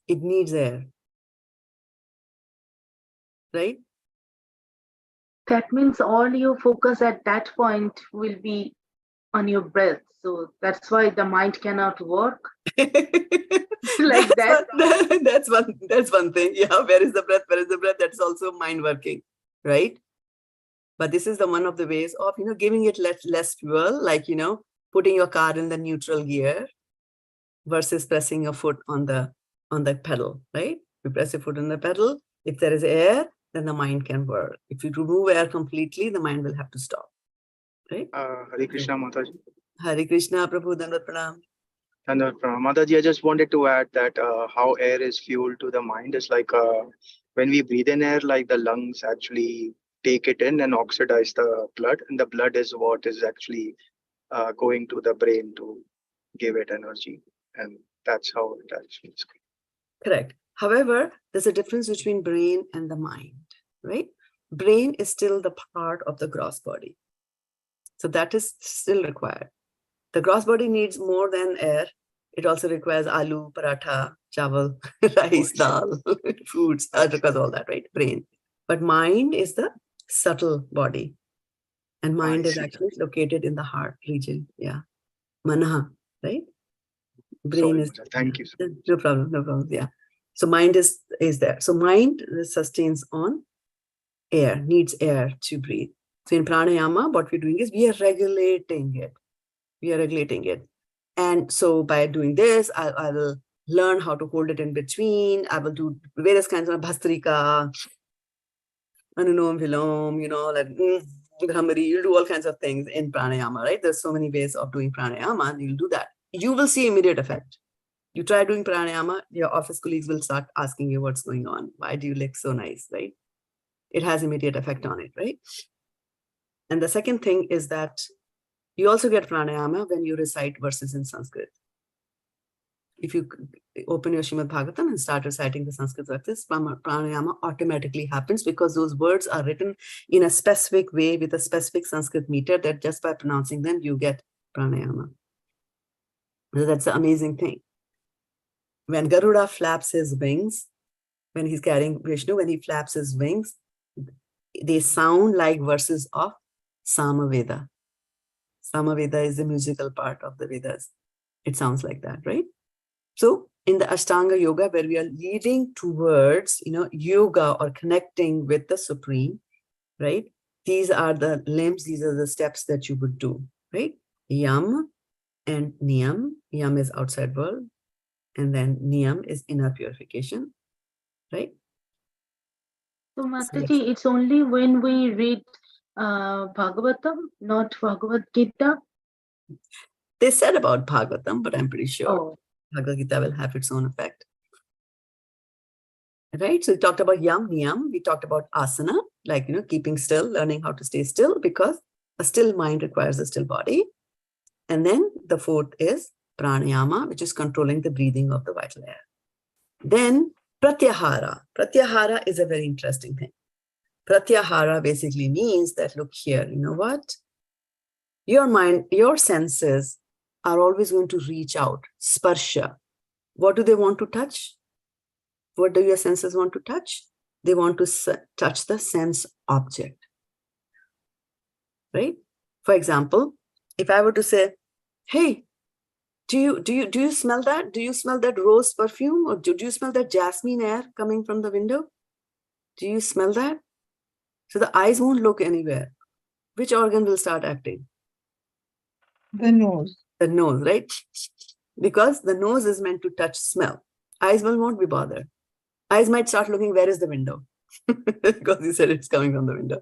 It needs air. Right? that means all your focus at that point will be on your breath. So that's why the mind cannot work. Like that's one thing. Yeah, where is the breath? Where is the breath? That's also mind working, right? But this is the one of the ways of giving it less fuel, like putting your car in the neutral gear versus pressing your foot on the pedal, right? You press your foot on the pedal. If there is air, then the mind can work. If you remove air completely, the mind will have to stop, right? Hare Krishna, Mataji. Hare Krishna, Prabhu, Dandavat Pranam. And Mataji, I just wanted to add that how air is fuel to the mind is like when we breathe in air, like the lungs actually take it in and oxidize the blood, and the blood is what is actually going to the brain to give it energy, and that's how it actually is. Correct. However, there's a difference between brain and the mind, right? Brain is still the part of the gross body. So that is still required. The gross body needs more than air. It also requires aloo, paratha, chawal, rice, dal, fruits, because all that, right? Brain. But mind is the subtle body. And mind is actually located in the heart region. Yeah. Manaḥ, right? Brain is. Thank you. No problem. Yeah. So mind is there. So mind sustains on air, needs air to breathe. So in pranayama, what we're doing is we are regulating it. And so by doing this, I will learn how to hold it in between. I will do various kinds of bhastrika, anulom vilom, like brahmari. You'll do all kinds of things in pranayama, right? There's so many ways of doing pranayama, and you'll do that. You will see immediate effect. You try doing pranayama, your office colleagues will start asking you what's going on. Why do you look so nice, right? It has immediate effect on it, right? And the second thing is that you also get pranayama when you recite verses in Sanskrit. If you open your Srimad Bhagavatam and start reciting the Sanskrit verses, pranayama automatically happens because those words are written in a specific way with a specific Sanskrit meter that just by pronouncing them, you get pranayama. So that's the amazing thing. When Garuda flaps his wings, when he's carrying Vishnu, when he flaps his wings, they sound like verses of Samaveda. Samaveda is the musical part of the Vedas. It sounds like that, right? So in the Ashtanga Yoga, where we are leading towards, yoga or connecting with the Supreme, right? These are the limbs, these are the steps that you would do, right? Yam and Niyam. Yam is outside world. And then Niyam is inner purification, right? So Mataji, it's only when we read Bhagavatam, not Bhagavad-gita? They said about Bhagavatam, but I'm pretty sure Bhagavad-gita will have its own effect. Right? So we talked about Yam, Niyam. We talked about asana, like, keeping still, learning how to stay still, because a still mind requires a still body. And then the fourth is pranayama, which is controlling the breathing of the vital air. Then pratyahara. Pratyahara is a very interesting thing. Pratyahara basically means that, look here, you know what? Your mind, your senses are always going to reach out, sparsha. What do they want to touch? What do your senses want to touch? They want to touch the sense object, right? For example, if I were to say, hey, do you smell that? Do you smell that rose perfume? Or do you smell that jasmine air coming from the window? Do you smell that? So the eyes won't look anywhere. Which organ will start acting? The nose. The nose, right? Because the nose is meant to touch smell. Eyes will not be bothered. Eyes might start looking, where is the window? because he said it's coming from the window,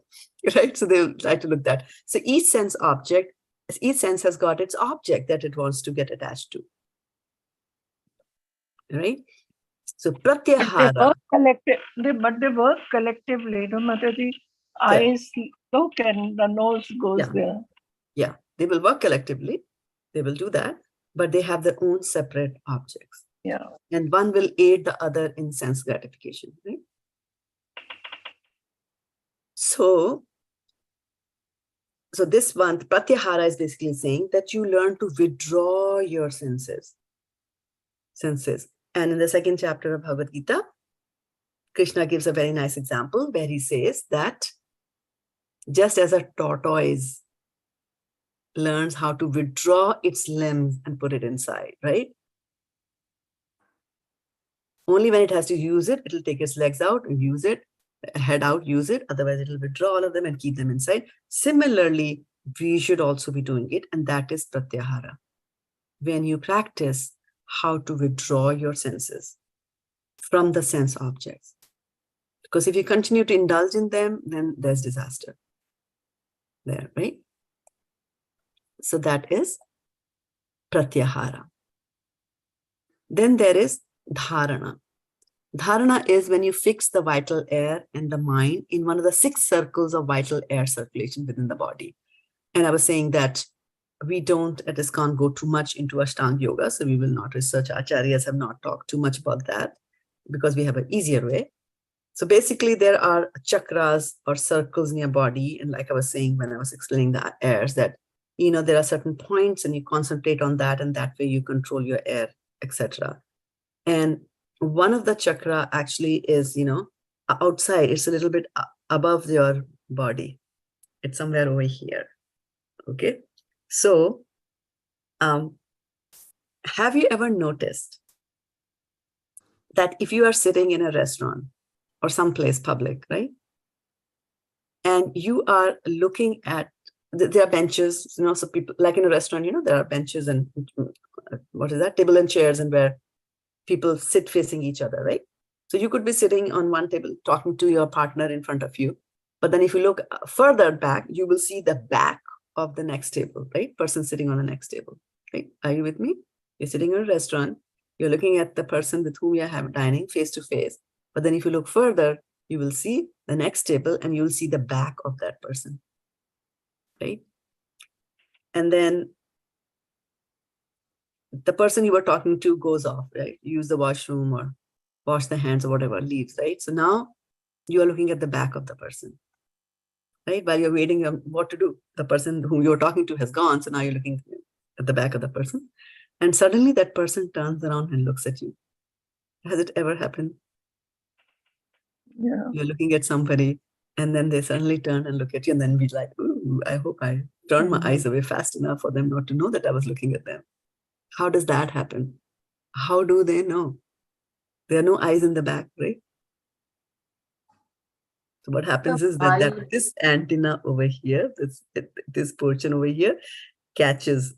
right? So they'll try to look that. So each sense has got its object that it wants to get attached to, right? So pratyahara. But they work collectively. No, Mataji, eyes look and the nose goes there. Yeah, they will work collectively. They will do that, but they have their own separate objects. Yeah. And one will aid the other in sense gratification, right? So this one, pratyahara, is basically saying that you learn to withdraw your senses. And in the second chapter of Bhagavad-gita, Krishna gives a very nice example where he says that just as a tortoise learns how to withdraw its limbs and put it inside, right? Only when it has to use it, it'll take its legs out and use it, head out, use it. Otherwise, it'll withdraw all of them and keep them inside. Similarly, we should also be doing it, and that is pratyahara. When you practice how to withdraw your senses from the sense objects. Because if you continue to indulge in them, then there's disaster there, right? So that is pratyahara. Then there is dharana. Dharana is when you fix the vital air and the mind in one of the 6 circles of vital air circulation within the body. And I was saying that we don't at ISKCON go too much into Ashtanga Yoga, so we will not research. Acharyas have not talked too much about that because we have an easier way. So basically there are chakras or circles in your body. And like I was saying when I was explaining the airs, that, you know, there are certain points and you concentrate on that, and that way you control your air, etc. And one of the chakra actually is, you know, outside. It's a little bit above your body. It's somewhere over here. Okay. So, have you ever noticed that if you are sitting in a restaurant or someplace public, right? And you are looking at, there are benches, you know, so people, like in a restaurant, you know, there are benches and what is that? Table and chairs, and where people sit facing each other, right? So you could be sitting on one table talking to your partner in front of you. But then if you look further back, you will see the back of the next table, right? Person sitting on the next table, right? Are you with me? You're sitting in a restaurant, you're looking at the person with whom you're dining face to face. But then if you look further, you will see the next table and you'll see the back of that person, right? And then the person you were talking to goes off, right? Use the washroom or wash the hands or whatever, leaves, right? So now you are looking at the back of the person, right? While you're waiting what to do. The person whom you're talking to has gone, so now you're looking at the back of the person. And suddenly that person turns around and looks at you. Has it ever happened? Yeah. You're looking at somebody and then they suddenly turn and look at you, and then be like, ooh, I hope I turned my eyes away fast enough for them not to know that I was looking at them. How does that happen? How do they know? There are no eyes in the back, right? So what happens is that this antenna over here, this portion over here, catches,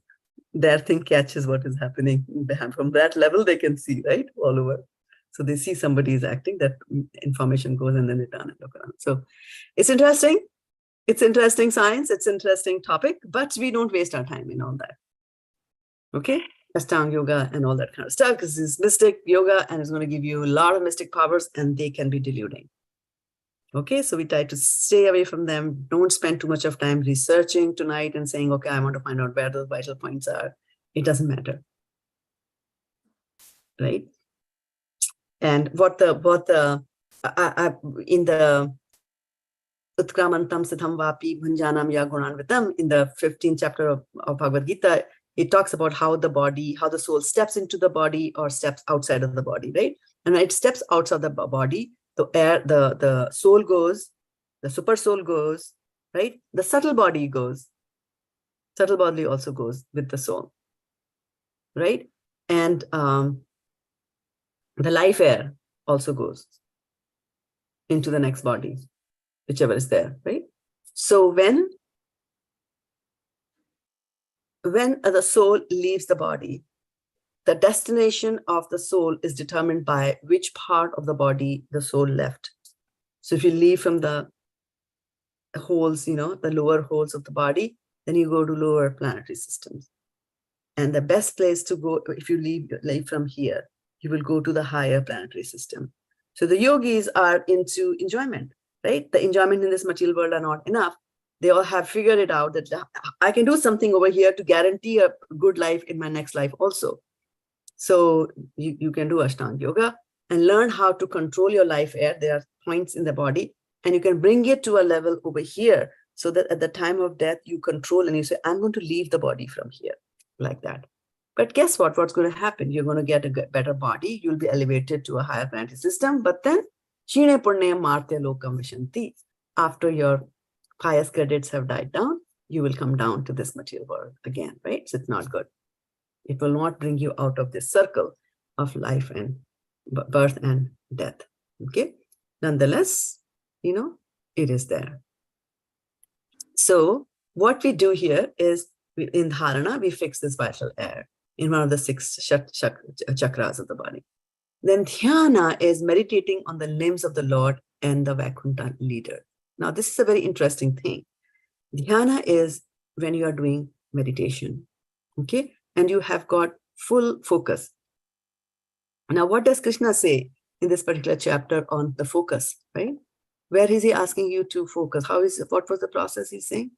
their thing catches what is happening. From that level, they can see, right? All over. So they see somebody is acting, that information goes, and then they turn and look around. So it's interesting. It's interesting science. It's interesting topic, but we don't waste our time in all that. Okay? Ashtanga yoga and all that kind of stuff, because it's mystic yoga and it's going to give you a lot of mystic powers, and they can be deluding. Okay, so we try to stay away from them. Don't spend too much of time researching tonight and saying, okay, I want to find out where those vital points are. It doesn't matter, right? And in the Utkramantam Siddham Vapi Bhunjanam Ya Gunanvitam, in the 15th chapter of Bhagavad-gita, it talks about how the body, how the soul steps into the body or steps outside of the body, right? And when it steps outside the body, the soul goes, the super soul goes, right? The subtle body goes. Subtle body also goes with the soul, right? And the life air also goes into the next body, whichever is there, right? So when the soul leaves the body, the destination of the soul is determined by which part of the body the soul left. So if you leave from the holes, the lower holes of the body, then you go to lower planetary systems. And the best place to go, if you leave from here, you will go to the higher planetary system. So the yogis are into enjoyment, right? The enjoyment in this material world are not enough. They all have figured it out that I can do something over here to guarantee a good life in my next life also. So you can do Ashtanga Yoga and learn how to control your life air. There are points in the body, and you can bring it to a level over here so that at the time of death, you control and you say, I'm going to leave the body from here, like that. But guess what? What's going to happen? You're going to get a better body. You'll be elevated to a higher planetary system. But then, Shine Purne Marte Lokam Vishanti. After your pious credits have died down, you will come down to this material world again, right? So it's not good. It will not bring you out of this circle of life and birth and death. Okay. Nonetheless, it is there. So what we do here is in dharana, we fix this vital air in one of the 6 chakras of the body. Then dhyana is meditating on the limbs of the Lord and the Vaikuntha leader. Now, this is a very interesting thing. Dhyana is when you are doing meditation, okay? And you have got full focus. Now, what does Krishna say in this particular chapter on the focus, right? Where is he asking you to focus? What was the process he's saying?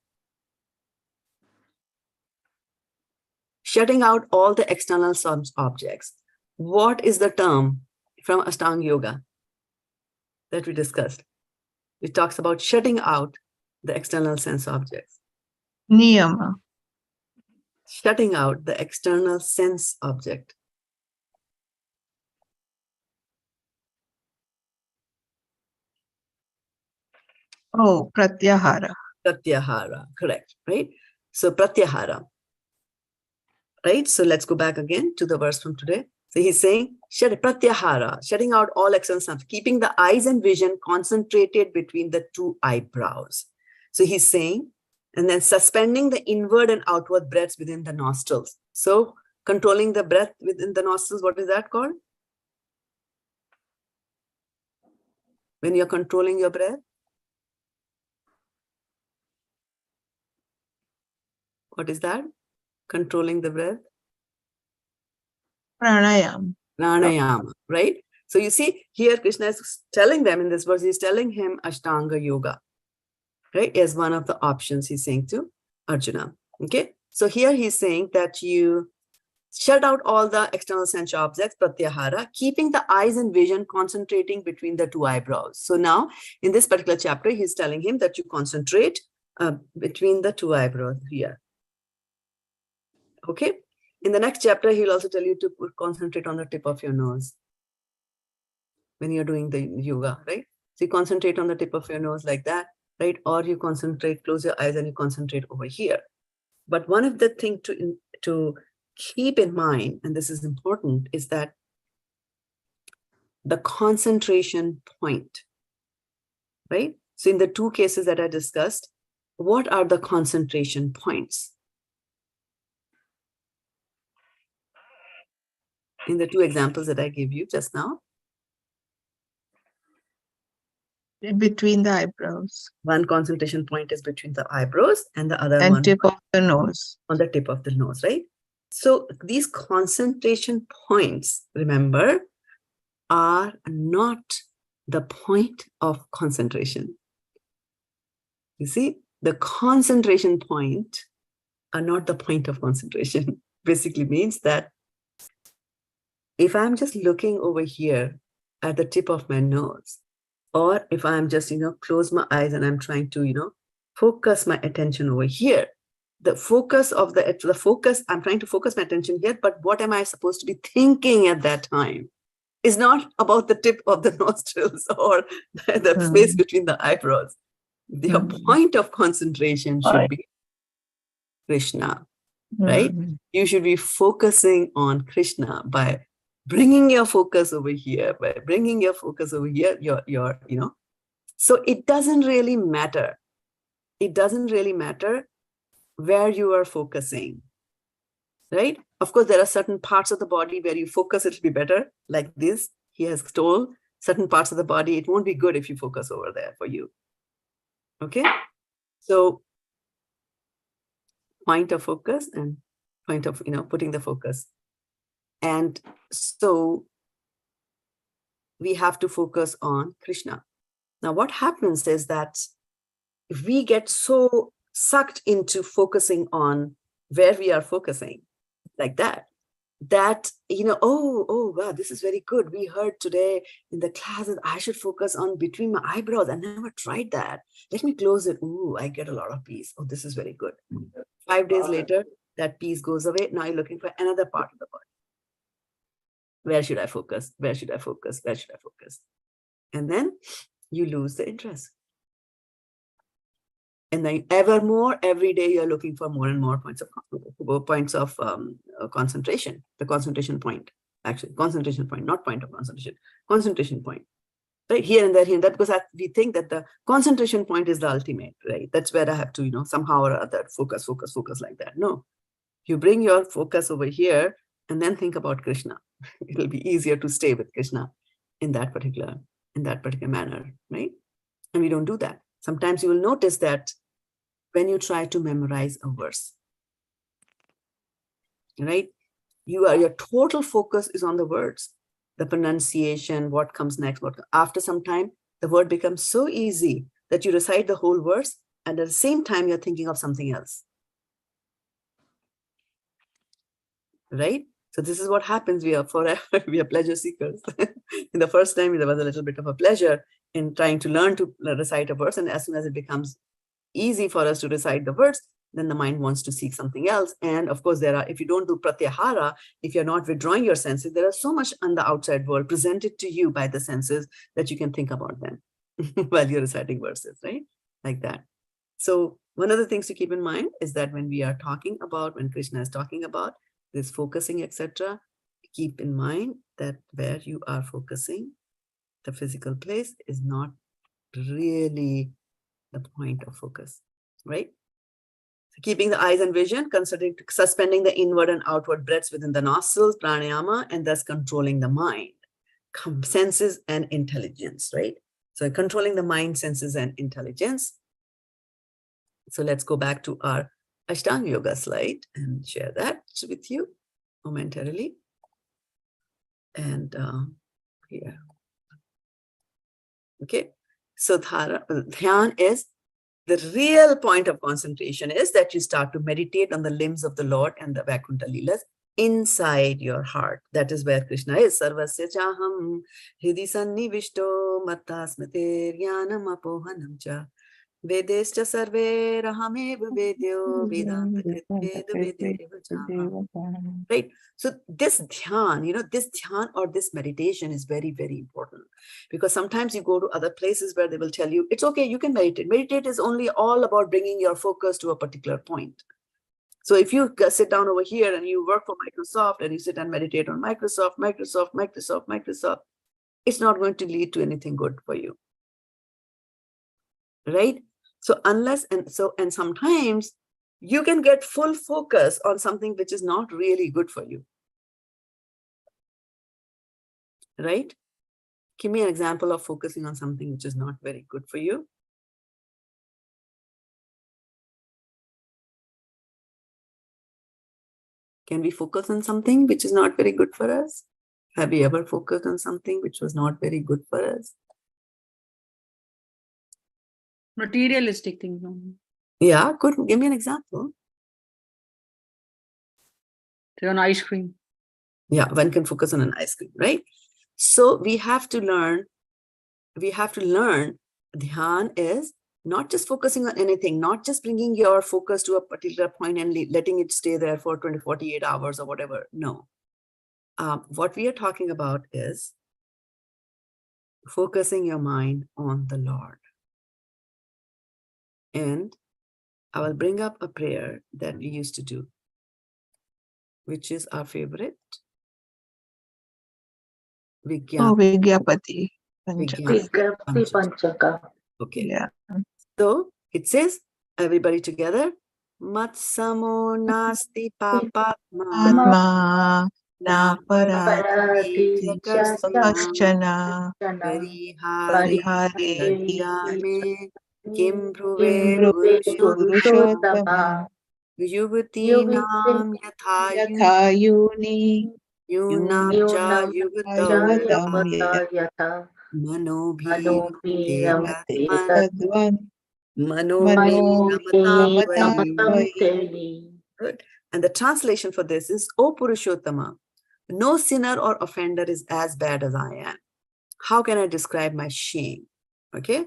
Shutting out all the external objects. What is the term from Ashtanga Yoga that we discussed? It talks about shutting out the external sense objects. Niyama. Shutting out the external sense object. Oh, pratyahara. Pratyahara, correct, right? So pratyahara, right? So let's go back again to the verse from today. So he's saying, pratyahara, shutting out all external sense, keeping the eyes and vision concentrated between the 2 eyebrows. So he's saying, and then suspending the inward and outward breaths within the nostrils. So controlling the breath within the nostrils, what is that called? When you're controlling your breath? What is that? Controlling the breath? Pranayama. Pranayama, right? So you see, here Krishna is telling them in this verse, he's telling him Ashtanga Yoga, right? As one of the options he's saying to Arjuna, okay? So here he's saying that you shut out all the external sense objects, pratyahara, keeping the eyes and vision concentrating between the 2 eyebrows. So now, in this particular chapter, he's telling him that you concentrate between the 2 eyebrows here. Okay? In the next chapter, he'll also tell you to concentrate on the tip of your nose when you're doing the yoga, right? So you concentrate on the tip of your nose like that, right? Or you concentrate, close your eyes and you concentrate over here. But one of the things to keep in mind, and this is important, is that the concentration point, right? So in the 2 cases that I discussed, what are the concentration points? In the 2 examples that I gave you just now. Between the eyebrows. One concentration point is between the eyebrows and the other And one tip of the nose. on the tip of the nose, right? So these concentration points, remember, are not the point of concentration. You see, the concentration point are not the point of concentration. Basically means that if I'm just looking over here at the tip of my nose, or if I'm just, close my eyes and I'm trying to, focus my attention over here, the focus of the focus, I'm trying to focus my attention here, but what am I supposed to be thinking at that time is not about the tip of the nostrils or the space between the eyebrows. The point of concentration should be Krishna, right? You should be focusing on Krishna by bringing your focus over here, so it doesn't really matter. It doesn't really matter where you are focusing, right? Of course, there are certain parts of the body where you focus, it'll be better, like this, he has told. certain parts of the body, it won't be good if you focus over there for you. Okay? So point of focus and point of, putting the focus. And so we have to focus on Krishna. Now, what happens is that if we get so sucked into focusing on where we are focusing, like that, oh, wow, this is very good. We heard today in the class that I should focus on between my eyebrows. I never tried that. Let me close it. Ooh, I get a lot of peace. Oh, this is very good. 5 days later, that peace goes away. Now you're looking for another part of the body. Where should I focus? Where should I focus? Where should I focus? And then you lose the interest. And then every day you're looking for more and more points of concentration, the concentration point, actually, concentration point, not point of concentration, concentration point, right? Here and there, because we think that the concentration point is the ultimate, right? That's where I have to, somehow or other focus like that. No, you bring your focus over here and then think about Krishna. It'll be easier to stay with Krishna in that particular manner, right? And we don't do that. Sometimes you will notice that when you try to memorize a verse, right? Your total focus is on the words, the pronunciation, what comes next. After some time, the word becomes so easy that you recite the whole verse, and at the same time, you're thinking of something else, right? So this is what happens. We are pleasure seekers. In the first time, there was a little bit of a pleasure in trying to learn to recite a verse, and as soon as it becomes easy for us to recite the words, then the mind wants to seek something else. And of course, if you don't do pratyahara, if you're not withdrawing your senses, there is so much on the outside world presented to you by the senses that you can think about them while you're reciting verses, right? Like that. So one of the things to keep in mind is that when Krishna is talking about this focusing, etc., keep in mind that where you are focusing, the physical place, is not really the point of focus, right? So keeping the eyes and vision, considering suspending the inward and outward breaths within the nostrils, pranayama, and thus controlling the mind, senses and intelligence, right? So controlling the mind, senses and intelligence. So let's go back to our Ashtanga Yoga slide and share that with you momentarily. And here. Okay. So dhyan is the real point of concentration, is that you start to meditate on the limbs of the Lord and the Vaikuntha Leelas inside your heart. That is where Krishna is. Sarvasya chaham hridi sannivishto matta smritir jnanam apohanam cha vedescha sarve rahamev vedyo vedanta kritvedavadeva. Right? So this dhyan, this dhyan or this meditation is very, very important, because sometimes you go to other places where they will tell you, it's okay, you can meditate. Meditate is only all about bringing your focus to a particular point. So if you sit down over here and you work for Microsoft and you sit and meditate on Microsoft, it's not going to lead to anything good for you. Right? So and sometimes you can get full focus on something which is not really good for you. Right? Give me an example of focusing on something which is not very good for you. Can we focus on something which is not very good for us? Have you ever focused on something which was not very good for us? Materialistic things. Yeah, good. Give me an example. Say on ice cream. Yeah, one can focus on an ice cream, right? So we have to learn, dhyan is not just focusing on anything, not just bringing your focus to a particular point and letting it stay there for 48 hours or whatever. No. What we are talking about is focusing your mind on the Lord. And I will bring up a prayer that we used to do, which is our favorite. Vigyapati. Panchaka. Okay. Yeah. So it says, everybody together, Matsamo nasti papatma Atma Naparati Kashchana Parihari me kim Kim Puruषottama Yuvatinam Yathayuni Yunabja Yuvatau yata Manobhi Tadman Tadvan Manobhi Ramatam Teli. Good. And the translation for this is, O Purushottama, no sinner or offender is as bad as I am. How can I describe my shame? Okay.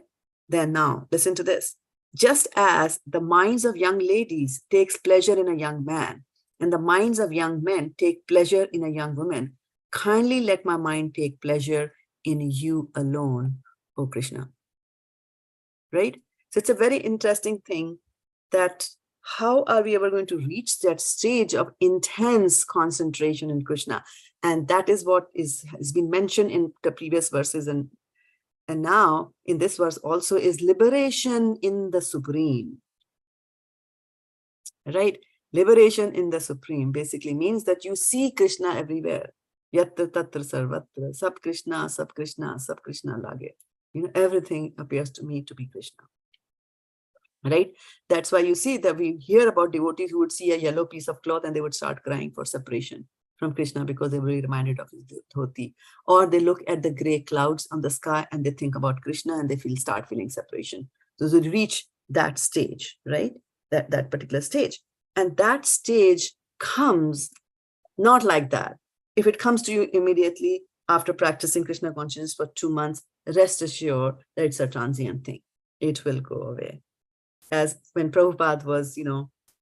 Then now, listen to this. Just as the minds of young ladies takes pleasure in a young man, and the minds of young men take pleasure in a young woman, kindly let my mind take pleasure in you alone, O Krishna. Right? So it's a very interesting thing that how are we ever going to reach that stage of intense concentration in Krishna? And that is what has been mentioned in the previous verses. And now in this verse also is liberation in the Supreme. Right? Liberation in the Supreme basically means that you see Krishna everywhere. Yatra tatra sarvatra, sab Krishna lage. You know, everything appears to me to be Krishna. Right? That's why you see that we hear about devotees who would see a yellow piece of cloth and they would start crying for separation from Krishna because they were reminded of his dhoti. Or they look at the gray clouds on the sky and they think about Krishna and they start feeling separation. So they reach that stage, right? That particular stage. And that stage comes not like that. If it comes to you immediately after practicing Krishna consciousness for 2 months, rest assured that it's a transient thing. It will go away. As when Prabhupada was,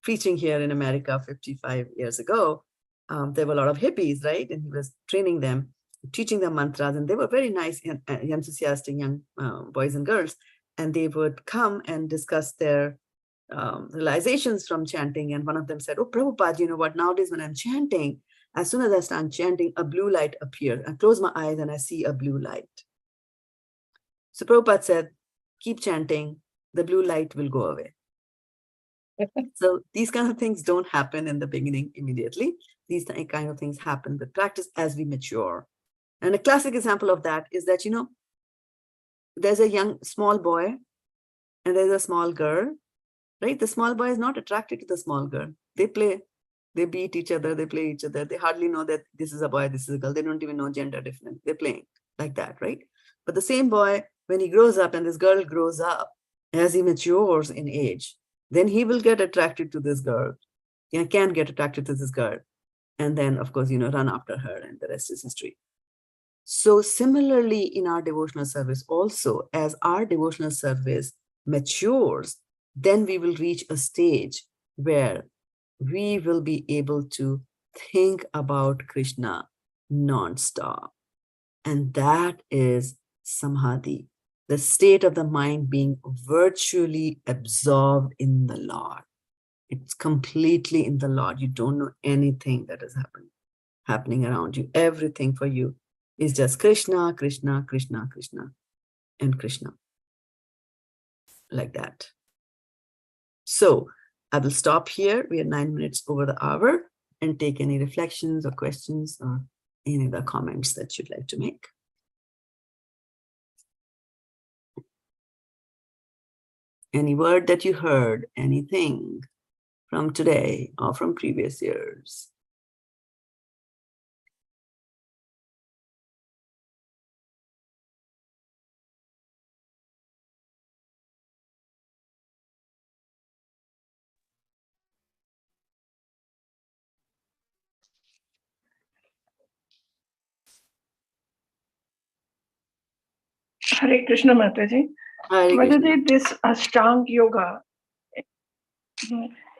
preaching here in America 55 years ago, there were a lot of hippies, right? And he was training them, teaching them mantras, and they were very nice, enthusiastic young boys and girls. And they would come and discuss their realizations from chanting. And one of them said, oh, Prabhupada, you know what, nowadays when I'm chanting, as soon as I start chanting, a blue light appears. I close my eyes and I see a blue light. So Prabhupada said, keep chanting, the blue light will go away. So these kind of things don't happen in the beginning immediately. These kind of things happen with practice as we mature. And a classic example of that is that, there's a small boy and there's a small girl, right? The small boy is not attracted to the small girl. They play, they beat each other, they play each other. They hardly know that this is a boy, this is a girl. They don't even know gender difference. They're playing like that, right? But the same boy, when he grows up and this girl grows up, as he matures in age, then he will get attracted to this girl. He can get attracted to this girl. And then, of course, run after her, and the rest is history. So similarly, in our devotional service also, as our devotional service matures, then we will reach a stage where we will be able to think about Krishna non-stop. And that is samadhi, the state of the mind being virtually absorbed in the Lord. It's completely in the Lord. You don't know anything that is happening around you. Everything for you is just Krishna, Krishna, Krishna, Krishna, and Krishna. Like that. So I will stop here. We are 9 minutes over the hour, and take any reflections or questions or any other comments that you'd like to make. Any word that you heard, anything from today or from previous years? Hare Krishna Mataji. Hare Whether Krishna. this Ashtanga Yoga,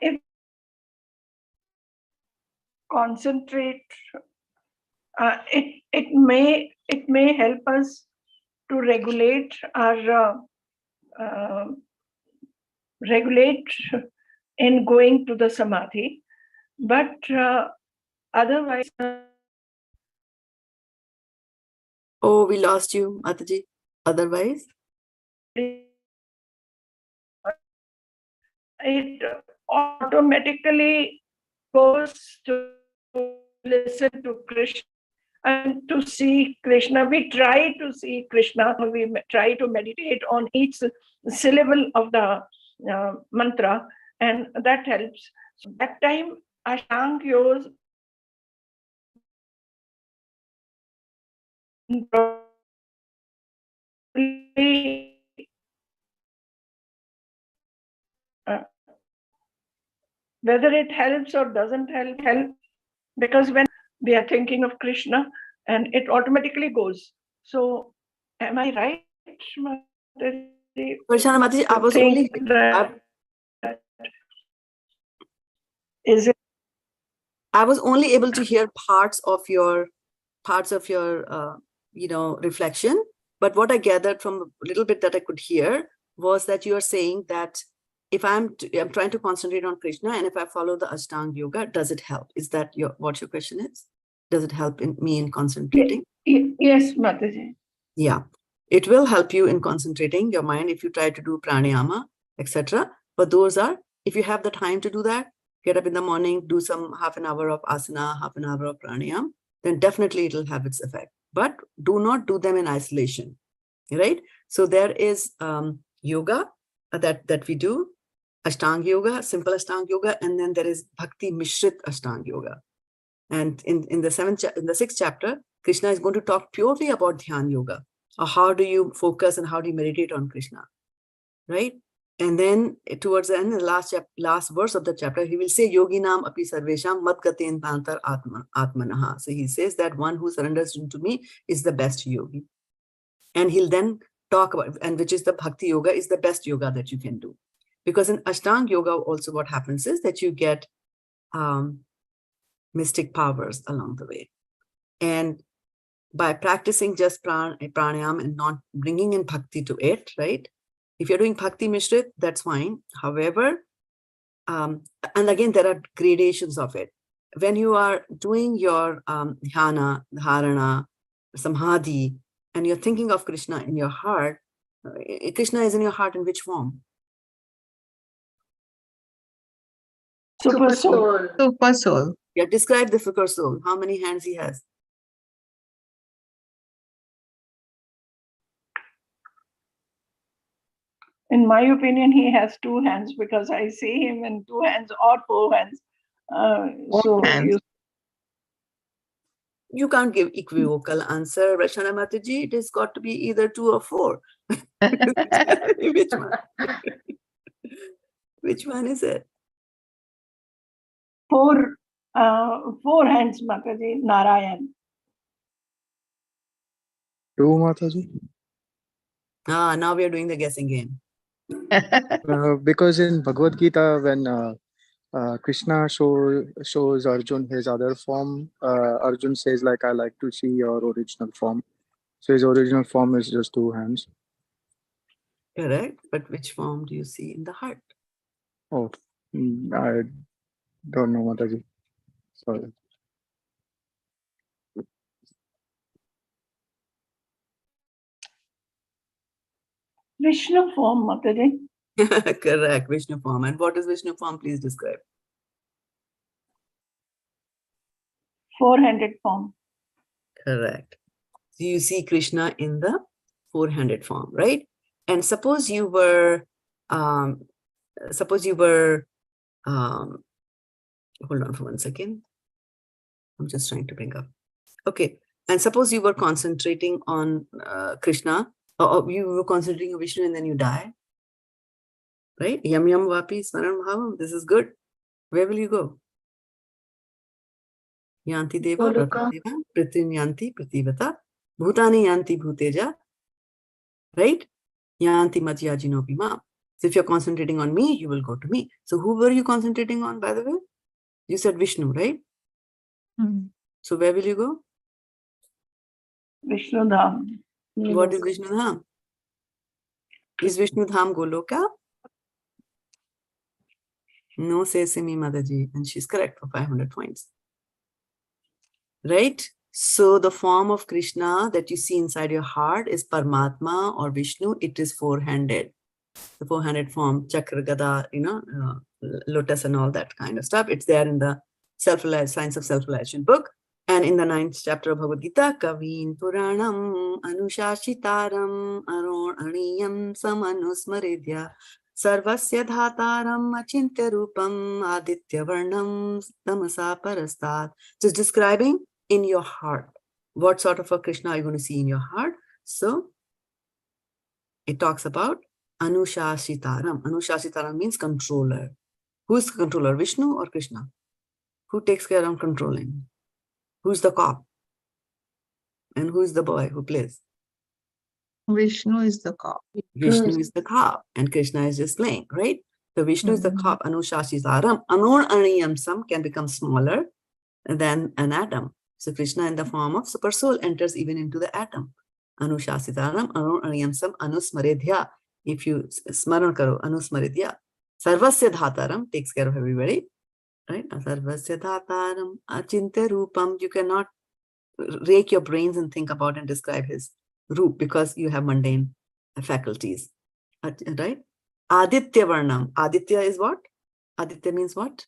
if concentrate, it may help us to regulate our regulate in going to the samadhi, but otherwise. Oh, we lost you, Mataji. Otherwise? It automatically goes to listen to Krishna and to see Krishna. We try to see Krishna. We try to meditate on each syllable of the mantra, and that helps. So that time, Ashtanga Yoga whether it helps or doesn't help, because when we are thinking of Krishna, and it automatically goes. So, am I right, Mataji? Varshana Mataji, I was only is it? I was only able to hear parts of your reflection. But what I gathered from a little bit that I could hear was that you are saying that if I'm trying to concentrate on Krishna, and if I follow the Ashtanga Yoga, does it help? Is that what your question is? Does it help me in concentrating? Yes, Mataji. Yeah, it will help you in concentrating your mind if you try to do pranayama, etc. But those are, if you have the time to do that, get up in the morning, do some half an hour of asana, half an hour of pranayama, then definitely it will have its effect. But do not do them in isolation, right? So there is yoga that we do, Ashtanga Yoga, simple Ashtanga Yoga, and then there is Bhakti Mishrit Ashtanga Yoga. And in the 6th chapter, Krishna is going to talk purely about Dhyan Yoga, or how do you focus and how do you meditate on Krishna, right? And then towards the end, the last verse of the chapter, he will say, Yoginam api sarvesham mat yatendriya-mano-buddhir atmanaḥ. So he says that one who surrenders to me is the best yogi. And he'll then talk about, and which is the Bhakti Yoga is the best yoga that you can do. Because in Ashtanga Yoga also what happens is that you get mystic powers along the way. And by practicing just pranayama and not bringing in bhakti to it, right? If you're doing Bhakti Mishrit, that's fine. However, and again, there are gradations of it. When you are doing your dhyana, dharana, samadhi, and you're thinking of Krishna in your heart, Krishna is in your heart in which form? Super soul. Super soul. Yeah, describe the super soul. How many hands he has? In my opinion, he has 2 hands, because I see him in 2 hands or 4 hands. Hands. You can't give equivocal answer, Varshana Mataji. It has got to be either 2 or 4. Which one? Which one is it? 4 hands, Mataji, Narayan. 2, Mataji. Now we are doing the guessing game. Because in Bhagavad-gita, when Krishna shows Arjun his other form, Arjun says like, I like to see your original form. So his original form is just 2 hands. Correct. But which form do you see in the heart? Oh, I don't know, Mataji. Sorry. Vishnu form, Mataji. Correct, Vishnu form. And what is Vishnu form? Please describe. 4-handed form. Correct. So you see Krishna in the 4-handed form, right? And suppose you were, hold on for 1 second. I'm just trying to bring up. Okay. And suppose you were concentrating on Krishna, or you were concentrating on Vishnu and then you die, right? Yam yam vapi smaran bhavam. This is good. Where will you go? Yanti deva pratyadeva pratim yanti prativata bhutani yanti bhuteja, right? Yanti matyajinopi ma. So if you're concentrating on me, you will go to me. So who were you concentrating on, by the way? You said Vishnu, right? So where will you go? Vishnu Dham. What is Vishnu Dham? Is Vishnu Dham Goloka? No, says Simi Mataji, and she's correct for 500 points. Right? So the form of Krishna that you see inside your heart is Paramatma or Vishnu. It is 4-handed. The 4-handed form, chakra, gada, lotus and all that kind of stuff. It's there in the Science of Self-Realization book. And in the 9th chapter of Bhagavad-gita, Kavin Puranam Anushashitaram Aniyam Samanusmaridya Sarvasya Dhataram Achintya Rupam Aditya Varnam Tamasa Parastat. Just describing in your heart. What sort of a Krishna are you going to see in your heart? So it talks about Anushashitaram. Anushashitaram means controller. Who is the controller, Vishnu or Krishna? Who takes care of controlling? Who's the cop? And who's the boy who plays? Vishnu is the cop. Vishnu is the cop and Krishna is just playing, right? So Vishnu is the cop. Anushashitaram. Anur Sam can become smaller than an atom. So Krishna in the form of super soul enters even into the atom. Anushasitaram, Anur Sam, Anusmaridya. If you smaran karo, Anusmaridya. Sarvasya Dhataram takes care of everybody. Right? Sarvasya Dhataram, Achintya Rupam. You cannot rake your brains and think about and describe his roop because you have mundane faculties. Right? Aditya Varnam. Aditya is what? Aditya means what?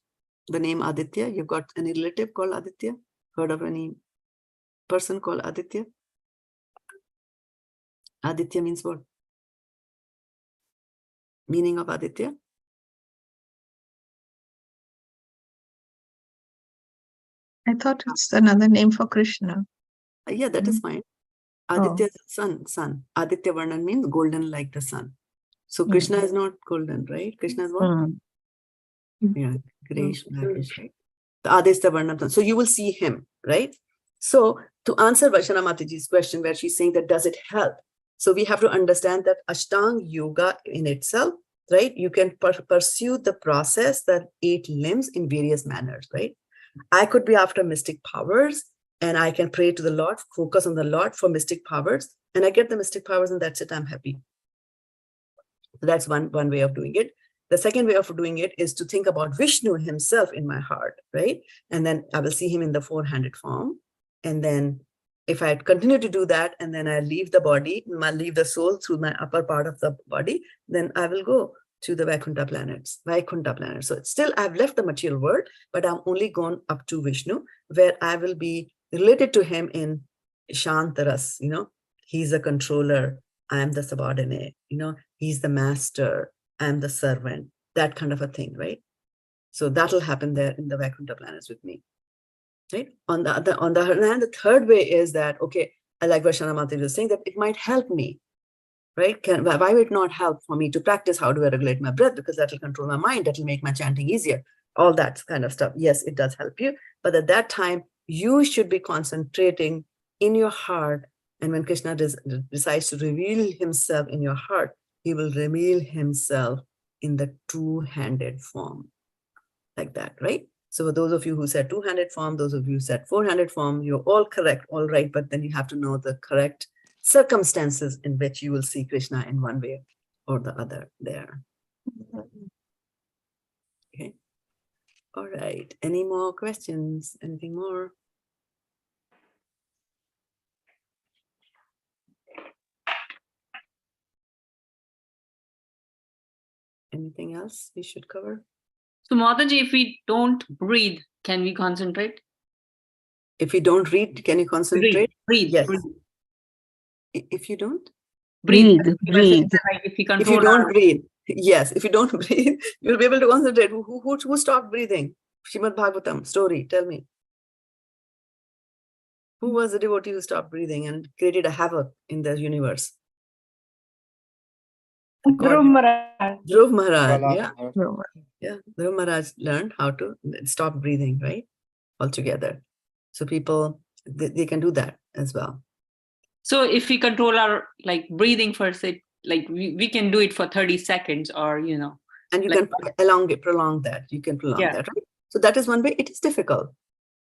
The name Aditya. You've got any relative called Aditya? Heard of any person called Aditya? Aditya means what? Meaning of Aditya? I thought it's another name for Krishna. Yeah, that is fine. Aditya is sun. Aditya Varnan means golden like the sun. So Krishna is not golden, right? Krishna is what? Yeah, grayish, blackish, right? The Aditya Varnan. So you will see him, right? So to answer Vaishana Mataji's question where she's saying that does it help? So we have to understand that Ashtanga Yoga in itself, right? You can pursue the process, the 8 limbs in various manners, right? I could be after mystic powers and I can pray to the Lord, focus on the Lord for mystic powers, and I get the mystic powers and that's it, I'm happy. So that's one way of doing it. The second way of doing it is to think about Vishnu himself in my heart, right? And then I will see him in the 4-handed form. And then if I continue to do that, and then I leave the body, I leave the soul through my upper part of the body, then I will go to the Vaikuntha planets. So it's still, I've left the material world, but I'm only gone up to Vishnu, where I will be related to him in Shantaras, you know, he's a controller, I am the subordinate, you know, he's the master, I am the servant, that kind of a thing, right? So that'll happen there in the Vaikuntha planets with me. Right? On the other hand, the third way is that, okay, I like Vaishana Mataji was saying that it might help me, right? Why would it not help for me to practice how do I regulate my breath? Because that will control my mind, that will make my chanting easier, all that kind of stuff. Yes, it does help you. But at that time, you should be concentrating in your heart. And when Krishna decides to reveal himself in your heart, he will reveal himself in the 2-handed form, like that, right? So for those of you who said 2-handed form, those of you who said 4-handed form, you're all correct, all right, but then you have to know the correct circumstances in which you will see Krishna in one way or the other there. Okay. All right. Any more questions? Anything more? Anything else we should cover? So Mataji, if we don't breathe, can we concentrate? If you don't read, can you concentrate? Breathe. Yes. Breathe. If you don't? Breathe. Breathe. Like if we control If you don't our... breathe, yes. If you don't breathe, you'll be able to concentrate. Who stopped breathing? Srimad Bhagavatam story. Tell me. Who was the devotee who stopped breathing and created a havoc in the universe? Dhruv Maharaj. Dhruv Maharaj, yeah. No. Yeah, Dhruv Maharaj learned how to stop breathing, right? Altogether. So people, they can do that as well. So if we control our like breathing first, we can do it for 30 seconds or, you know. And you like, can prolong that. You can prolong that, right? So that is one way. It is difficult.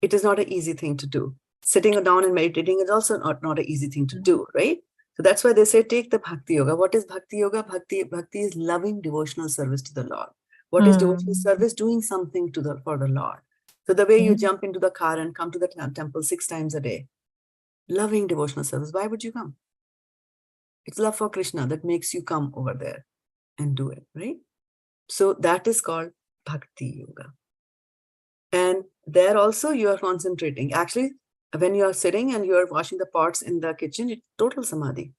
It is not an easy thing to do. Sitting down and meditating is also not an easy thing to do, right? So that's why they say, take the Bhakti Yoga. What is Bhakti Yoga? Bhakti is loving devotional service to the Lord. What is devotional service? Doing something for the Lord. So the way you jump into the car and come to the temple 6 times a day, loving devotional service. Why would you come? It's love for Krishna that makes you come over there and do it, right? So that is called Bhakti Yoga. And there also you are concentrating. Actually, when you are sitting and you are washing the pots in the kitchen, it's total samadhi.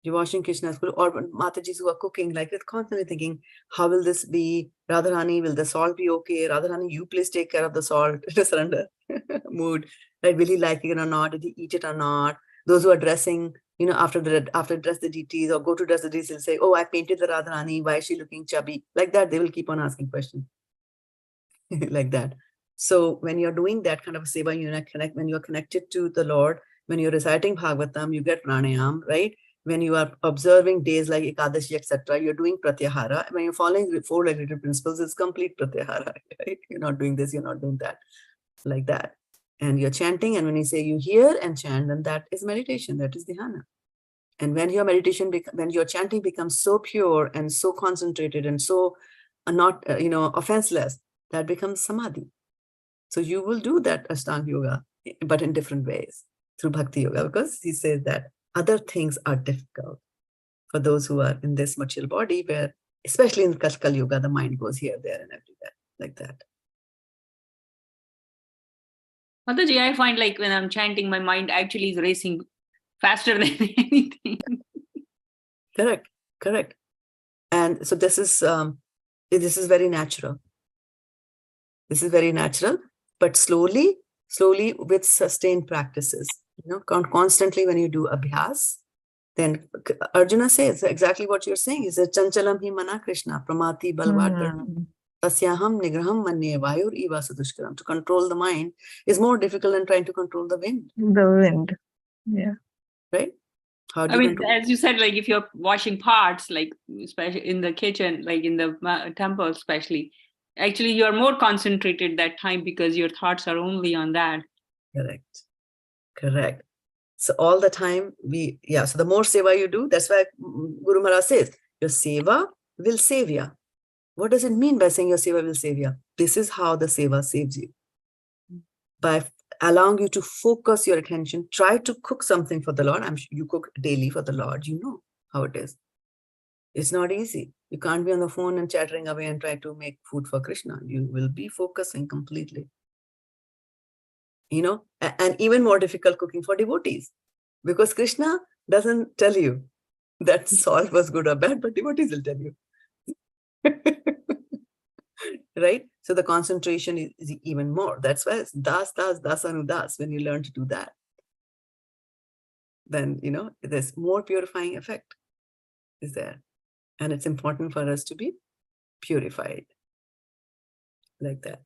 You're washing Krishna's food, or Matajis who are cooking, like it's constantly thinking, how will this be? Radharani, will the salt be okay? Radharani, you please take care of the salt. Surrender mood. Right? Will he like it or not? Did he eat it or not? Those who are dressing, after dress the deities or go to dress the deities, will say, oh, I painted the Radharani. Why is she looking chubby? Like that, they will keep on asking questions. Like that. So when you're doing that kind of a seva, when you're connected to the Lord, when you're reciting Bhagavatam, you get pranayam, right? When you are observing days like Ekadashi, etc., you're doing pratyahara. When you're following the 4 regulative principles, it's complete pratyahara, right? You're not doing this, you're not doing that, like that. And you're chanting, and when you say you hear and chant, then that is meditation, that is dhyana. And when your meditation, when your chanting becomes so pure and so concentrated and so not, offenseless, that becomes samadhi. So you will do that Ashtanga yoga, but in different ways through bhakti yoga, because he says that other things are difficult for those who are in this material body, where, especially in Kali Yuga, the mind goes here, there, and everywhere, like that. Mataji, I find like when I'm chanting, my mind actually is racing faster than anything. Correct. And so this is very natural. This is very natural, but slowly with sustained practices. Constantly when you do abhyas, then Arjuna says exactly what you're saying. Is that chanchalam hi mana Krishna pramati balvad tasyaham nigraham manye vayur iva sadushkaram. To control the mind is more difficult than trying to control the wind. The wind, yeah. Right? How do you as you said, like if you're washing pots, like especially in the kitchen, like in the temple especially, actually you're more concentrated that time because your thoughts are only on that. Correct. So all the time so the more seva you do, that's why Guru Maharaj says, your seva will save you. What does it mean by saying your seva will save you? This is how the seva saves you. By allowing you to focus your attention, try to cook something for the Lord. I'm sure you cook daily for the Lord. You know how it is. It's not easy. You can't be on the phone and chattering away and try to make food for Krishna. You will be focusing completely. And even more difficult cooking for devotees, because Krishna doesn't tell you that salt was good or bad, but devotees will tell you. Right? So the concentration is even more. That's why it's das. When you learn to do that, then, there's more purifying effect is there. And it's important for us to be purified like that.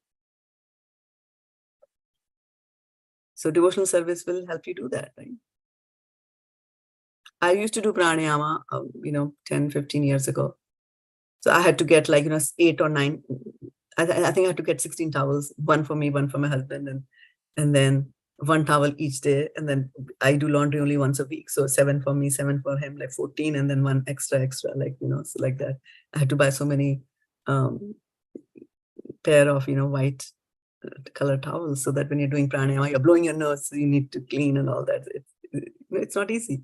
So devotional service will help you do that, right? I used to do pranayama, 10, 15 years ago. So I had to get 8 or 9. I think I had to get 16 towels, one for me, one for my husband, and then 1 towel each day. And then I do laundry only once a week. So 7 for me, 7 for him, 14, and then 1 extra, so like that. I had to buy so many pair of, white color towels, so that when you're doing pranayama, you're blowing your nose, so you need to clean and all that. It's not easy.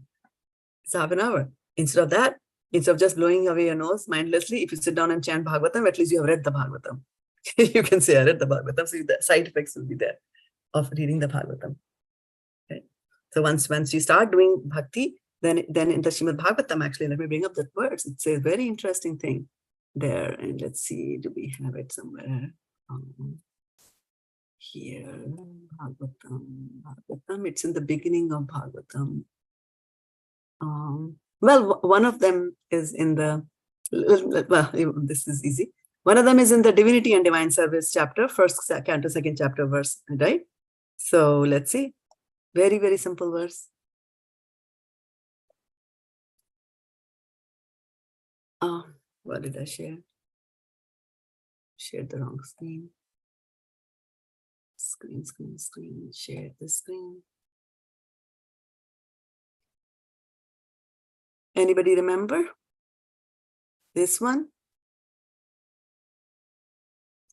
It's half an hour. Instead of just blowing away your nose mindlessly, if you sit down and chant Bhagavatam, at least you have read the Bhagavatam. You can say, I read the Bhagavatam, so the side effects will be there of reading the Bhagavatam. Okay? So once you start doing bhakti, then in the Srimad Bhagavatam, actually, let me bring up that verse. It says very interesting thing there. And let's see, do we have it somewhere? Here, Bhagavatam, it's in the beginning of Bhagavatam. Well, one of them is in the, this is easy. One of them is in the Divinity and Divine Service chapter, 1st canto, 2nd chapter verse, right? So let's see. Very, very simple verse. What did I share? Shared the wrong screen. Screen, share the screen. Anybody remember this one?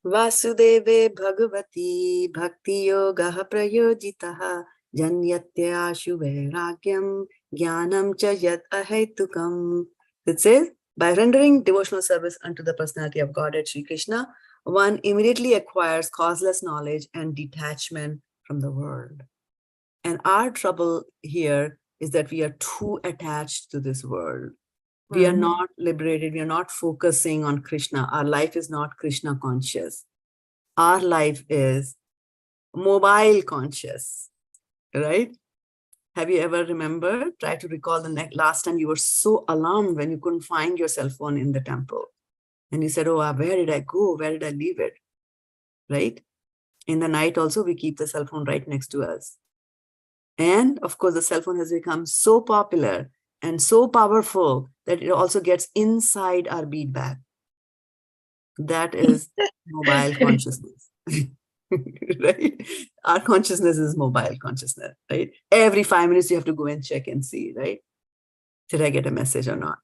Vasudeve Bhagavati Bhakti Yoga Prayojitaha Janyatya Shuveragyam Jnanam Cha Yat Ahetukam. It says, by rendering devotional service unto the personality of Godhead Sri Krishna, one immediately acquires causeless knowledge and detachment from the world. And our trouble here is that we are too attached to this world. We are not liberated. We are not focusing on Krishna. Our life is not Krishna conscious. Our life is mobile conscious, right? Have you ever try to recall the last time you were so alarmed when you couldn't find your cell phone in the temple? And you said, oh, where did I go? Where did I leave it? Right? In the night also, we keep the cell phone right next to us. And of course, the cell phone has become so popular and so powerful that it also gets inside our bead bag. That is mobile consciousness. Right? Our consciousness is mobile consciousness, right? Every 5 minutes you have to go and check and see, right? Did I get a message or not?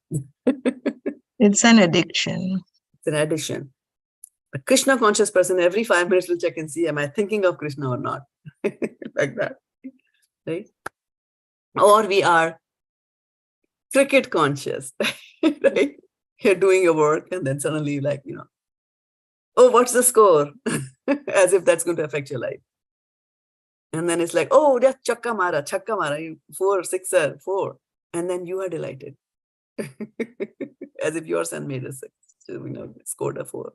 It's an addiction. It's an addiction. A Krishna conscious person every 5 minutes will check and see, am I thinking of Krishna or not? Like that, right? Or we are cricket conscious, right? You're doing your work and then suddenly like, oh, what's the score? As if that's going to affect your life. And then it's like, oh, that's chakka mara, 4, 6, 4. And then you are delighted. As if your son made a 6, scored a 4.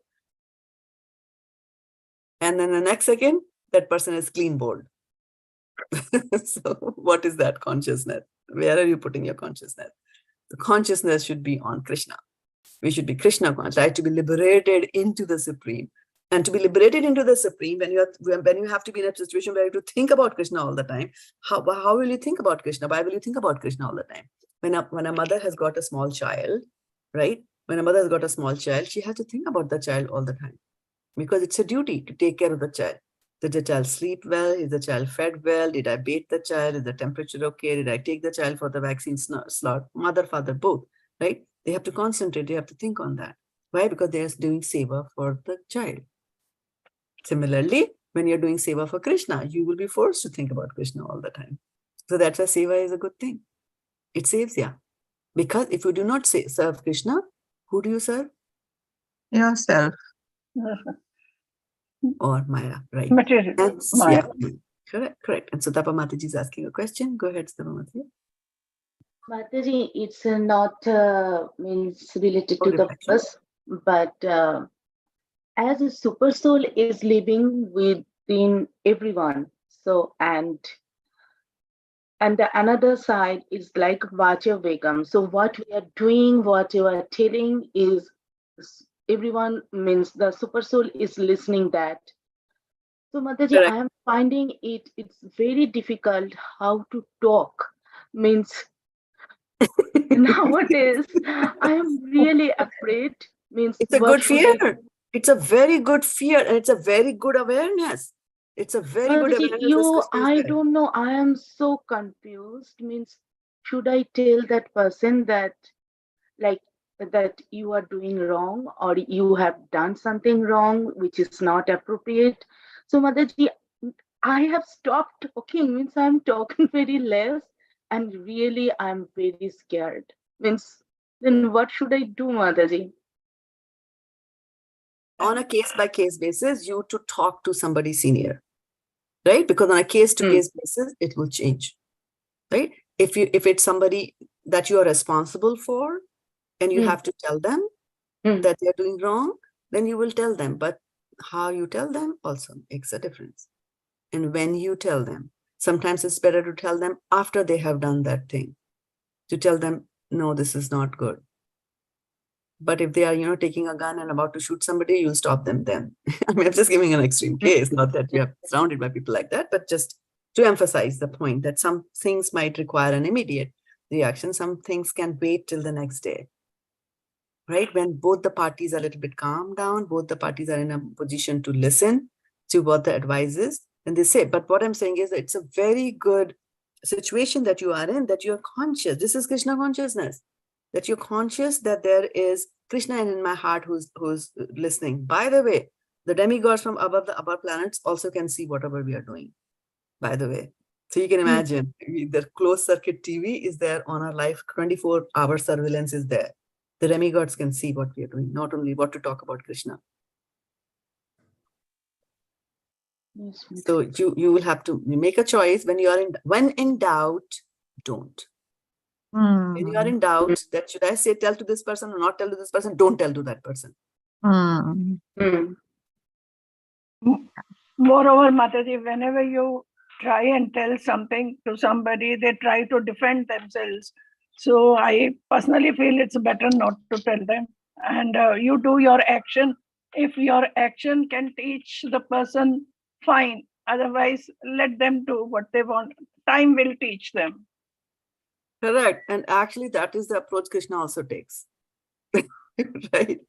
And then the next second, that person is clean bowled. So what is that consciousness? Where are you putting your consciousness? The consciousness should be on Krishna. We should be Krishna conscious, right? To be liberated into the Supreme. And to be liberated into the Supreme, when you have to be in a situation where you have to think about Krishna all the time, how will you think about Krishna? Why will you think about Krishna all the time? When a mother has got a small child, right? When a mother has got a small child, she has to think about the child all the time. Because it's a duty to take care of the child. Did the child sleep well? Is the child fed well? Did I bathe the child? Is the temperature okay? Did I take the child for the vaccine slot? Mother, father, both, right? They have to concentrate. They have to think on that. Why? Because they are doing seva for the child. Similarly, when you're doing seva for Krishna, you will be forced to think about Krishna all the time. So that's why seva is a good thing. It saves you. Because if you do not serve Krishna, who do you serve? Yourself. Or Maya, right? Material. And, Maya. yeah, correct. And so Tapa Mataji is asking a question. Go ahead, Tapa Mataji. Mataji, it's not means related Oh, to the reflection. verse, but as a super soul is living within everyone. So and the another side is like Vacha Vegam. So what we are doing, what you are telling is everyone means the super soul is listening that. So Mataji, Correct. I am finding it's very difficult how to talk. Means nowadays I am really afraid. Means It's a what good should I fear. It's a very good fear and it's a very good awareness. It's a very good Mataji, awareness. As Krishna I said. don't know. I am so confused. Means should I tell that person that like that you are doing wrong or you have done something wrong which is not appropriate? So Mataji, I have stopped talking. Means I'm talking very less and really I'm very scared. Means then what should I do, Mataji? On a case-by-case basis, you to talk to somebody senior, right? Because on a case-to-case basis, it will change, right? If it's somebody that you are responsible for and you have to tell them that they're doing wrong, then you will tell them. But how you tell them also makes a difference. And when you tell them, sometimes it's better to tell them after they have done that thing, to tell them, no, this is not good. But if they are, taking a gun and about to shoot somebody, you'll stop them then. I mean, I'm just giving an extreme case, not that you are surrounded by people like that, but just to emphasize the point that some things might require an immediate reaction. Some things can wait till the next day, right? When both the parties are a little bit calmed down, both the parties are in a position to listen to what the advice is, and they say, but what I'm saying is that it's a very good situation that you are in, that you're conscious. This is Krishna consciousness. That you're conscious that there is Krishna in my heart who's listening. By the way, the demigods from above the upper planets also can see whatever we are doing, by the way. So you can imagine the closed circuit TV is there on our life, 24-hour surveillance is there. The demigods can see what we are doing, not only what to talk about Krishna. Yes, So you will have to make a choice. When in doubt, don't. When you are in doubt, that should I say tell to this person or not tell to this person, don't tell to that person. Moreover, Mataji, whenever you try and tell something to somebody, they try to defend themselves. So I personally feel it's better not to tell them. And you do your action. If your action can teach the person, fine. Otherwise, let them do what they want. Time will teach them. Correct. And actually, that is the approach Krishna also takes. Right?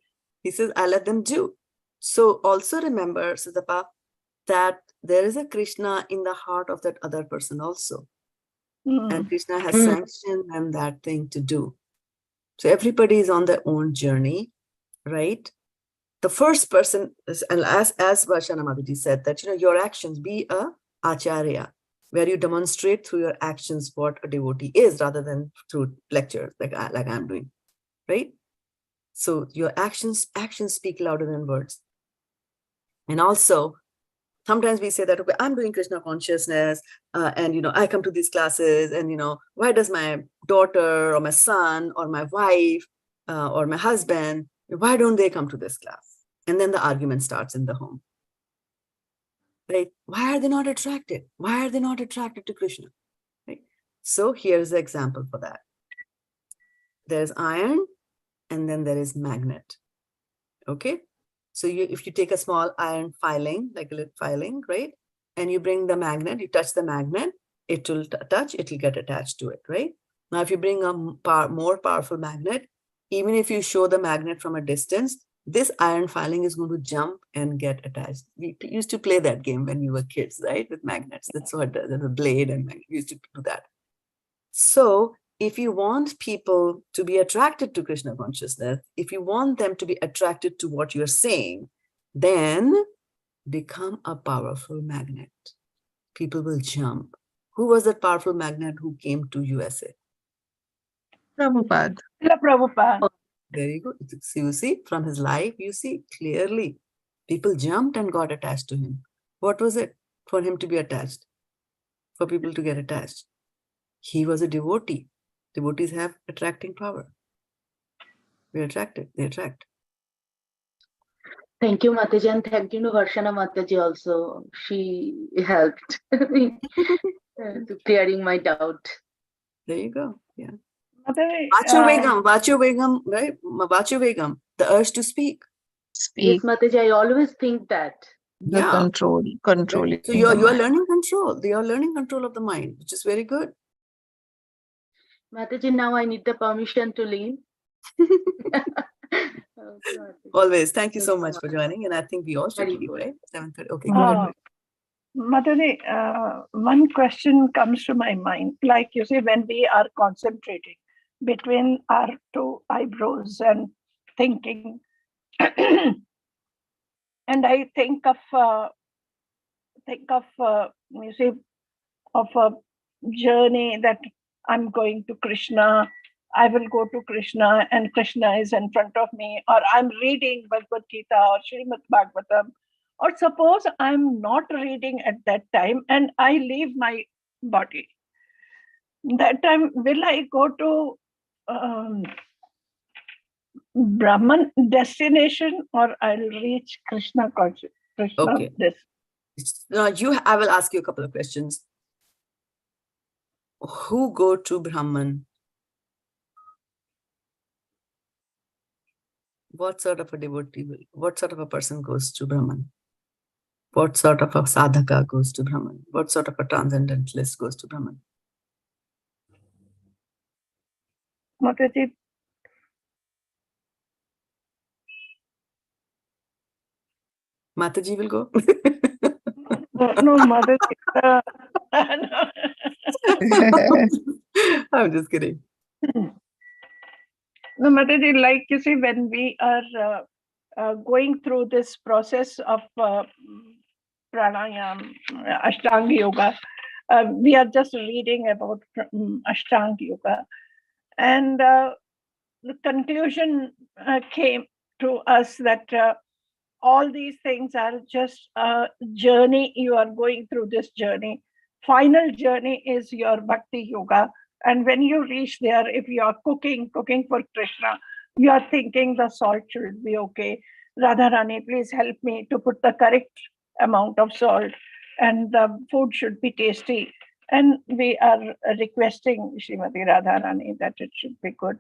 He says, I let them do. So also remember, Siddhapa, that there is a Krishna in the heart of that other person also. And Krishna has sanctioned them that thing to do. So everybody is on their own journey, right? The first person is, and as Varshana Mataji said, that your actions, be a acharya, where you demonstrate through your actions what a devotee is, rather than through lectures like I'm doing, right? So your actions speak louder than words. And also, sometimes we say that, okay, I'm doing Krishna consciousness, and I come to these classes, and why does my daughter or my son or my wife or my husband, why don't they come to this class? And then the argument starts in the home. Right? Why are they not attracted? Why are they not attracted to Krishna? Right? So here's the example for that. There's iron, and then there is magnet. Okay? So if you take a small iron filing, like a little filing, right? And you bring the magnet, you touch the magnet, it will touch, it will get attached to it, right? Now, if you bring a more powerful magnet, even if you show the magnet from a distance, this iron filing is going to jump and get attached. We used to play that game when we were kids, right? With magnets. That's what there's a blade, and we used to do that. So if you want people to be attracted to Krishna consciousness, if you want them to be attracted to what you're saying, then become a powerful magnet. People will jump. Who was that powerful magnet who came to USA? Prabhupada. Prabhupada. There you go. So you see, from his life, you see clearly, people jumped and got attached to him. What was it for him to be attached? For people to get attached? He was a devotee. Devotees have attracting power. We're attracted. They attract. Thank you, Mataji, and thank you to Varshana Mataji also. She helped me to clearing my doubt. There you go. Yeah. Mataji, Vachu Vegam, right? Vachu Vegam, the urge to speak. Yes, Speak. Mataji, I always think that. The Yeah. controlling Right? So the you are mind. learning control. They are learning control of the mind, which is very good. Mataji, now I need the permission to leave. Okay, Mataji. Always. Thank you Thank so you much so for much. joining. And I think we all should Very leave, good. right? 7:30. Okay, go ahead. Mataji, one question comes to my mind. Like you say, when we are concentrating between our two eyebrows and thinking, and I think of you see, of a journey that I'm going to Krishna. I will go to Krishna, and Krishna is in front of me, or I'm reading Bhagavad-gita or Srimad Bhagavatam, or suppose I'm not reading at that time and I leave my body. That time, will I go to Brahman destination, or I'll reach Krishna consciousness? Okay. Now I will ask you a couple of questions. Who go to Brahman? What sort of a devotee what sort of a person goes to Brahman? What sort of a sadhaka goes to Brahman? What sort of a transcendentalist goes to Brahman? Mataji, Mataji will go? no, Mataji. I'm just kidding. No, Mataji, like you see, when we are going through this process of pranayam, Ashtanga Yoga, we are just reading about Ashtanga Yoga. And the conclusion came to us that all these things are just a journey. You are going through this journey. Final journey is your bhakti yoga. And when you reach there, if you are cooking for Krishna, you are thinking the salt should be okay. Radharani, please help me to put the correct amount of salt, and the food should be tasty. And we are requesting Srimati Radharani that it should be good.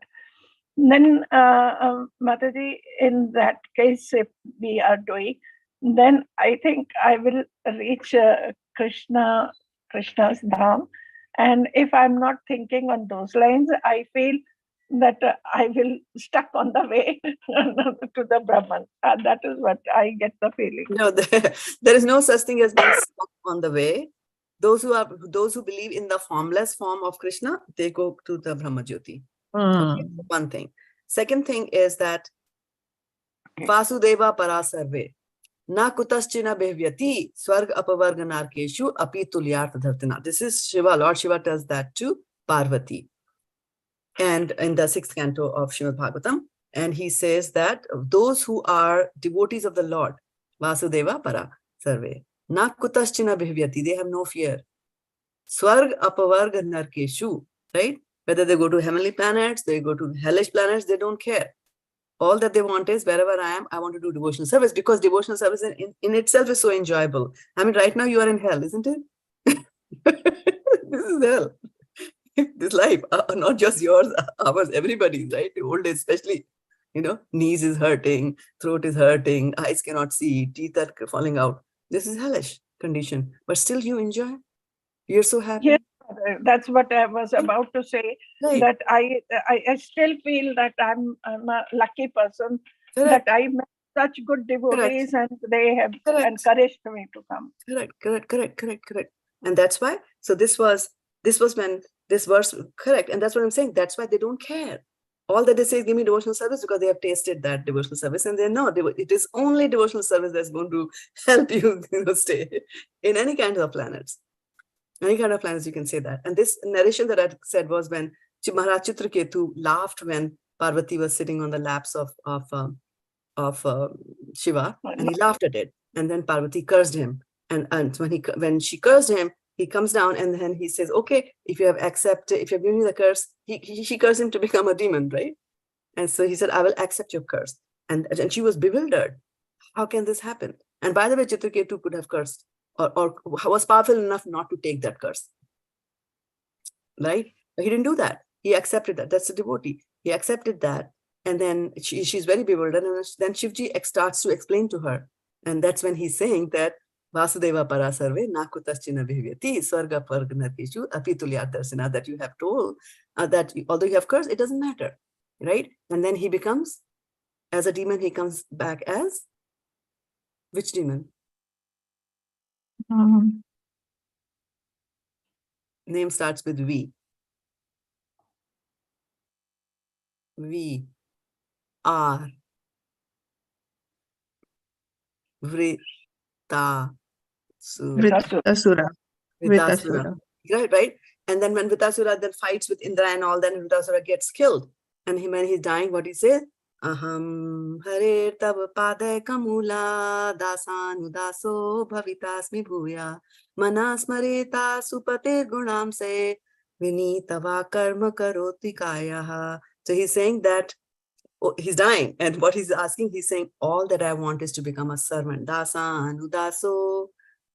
Then, Mataji, in that case, if we are doing, then I think I will reach Krishna's dham. And if I'm not thinking on those lines, I feel that I will stuck on the way to the Brahman. That is what I get the feeling. No, there is no such thing as being stuck on the way. Those who believe in the formless form of Krishna, they go to the Brahma Jyoti. Okay, one thing. Second thing is that Vasudeva Parasarve Na Kutaschina Bhevyati Swarg Apavarga Narkeshu Api Tulyartha Dhartina. This is Shiva. Lord Shiva tells that to Parvati. And in the 6th canto of Srimad Bhagavatam. And he says that those who are devotees of the Lord, Vasudeva Parasarve Na Kutaschina Bhevyati, they have no fear. Swarg Apavarga Narkeshu, right? Whether they go to heavenly planets, they go to hellish planets, they don't care. All that they want is, wherever I am, I want to do devotional service, because devotional service in itself is so enjoyable. I mean, right now you are in hell, isn't it? This is hell. This life, not just yours, ours, everybody's, right? The old age, especially, knees is hurting, throat is hurting, eyes cannot see, teeth are falling out. This is hellish condition, but still you enjoy. You're so happy. Yes, that's what I was about to say. Right. That I still feel that I'm a lucky person. Correct. That I met such good devotees, and they have encouraged me to come. Correct. And that's why. So this was when this verse, correct. And that's what I'm saying. That's why they don't care. All that they say is give me devotional service, because they have tasted that devotional service, and they know it is only devotional service that's going to help you, stay in any kind of planets. Any kind of planets, you can say that. And this narration that I said was when Maharaj Chitraketu laughed when Parvati was sitting on the laps of Shiva, and he laughed at it. And then Parvati cursed him. And when she cursed him, he comes down and then he says, okay, if you have given me the curse, she cursed him to become a demon, right? And so he said, I will accept your curse. And she was bewildered. How can this happen? And by the way, Chitraketu could have cursed or was powerful enough not to take that curse, right? But he didn't do that. He accepted that. That's a devotee. He accepted that. And then she's very bewildered. And then Shivji starts to explain to her. And that's when he's saying that Vasudeva Parasarve Nakutaschina Bhivyati Swarga Parganarkeshu Apitulyadarsina, that you have told that although you have cursed, it doesn't matter, right? And then he becomes, as a demon, he comes back as which demon? Name starts with V. V. R. Vritasura. Vritasura. Right? And then when Vritasura then fights with Indra and all, then Vritasura gets killed. And when he's dying, what he says? Aham hare tab paday kamula dasanudaso bhavitasmi bhuya manasmareta supate gunam se vinitava karma karoti kayaha. So he's saying that he's dying, and what he's asking, he's saying, all that I want is to become a servant. Dasanudaso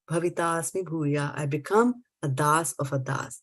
bhavitasmi bhuya. I become a das of a das,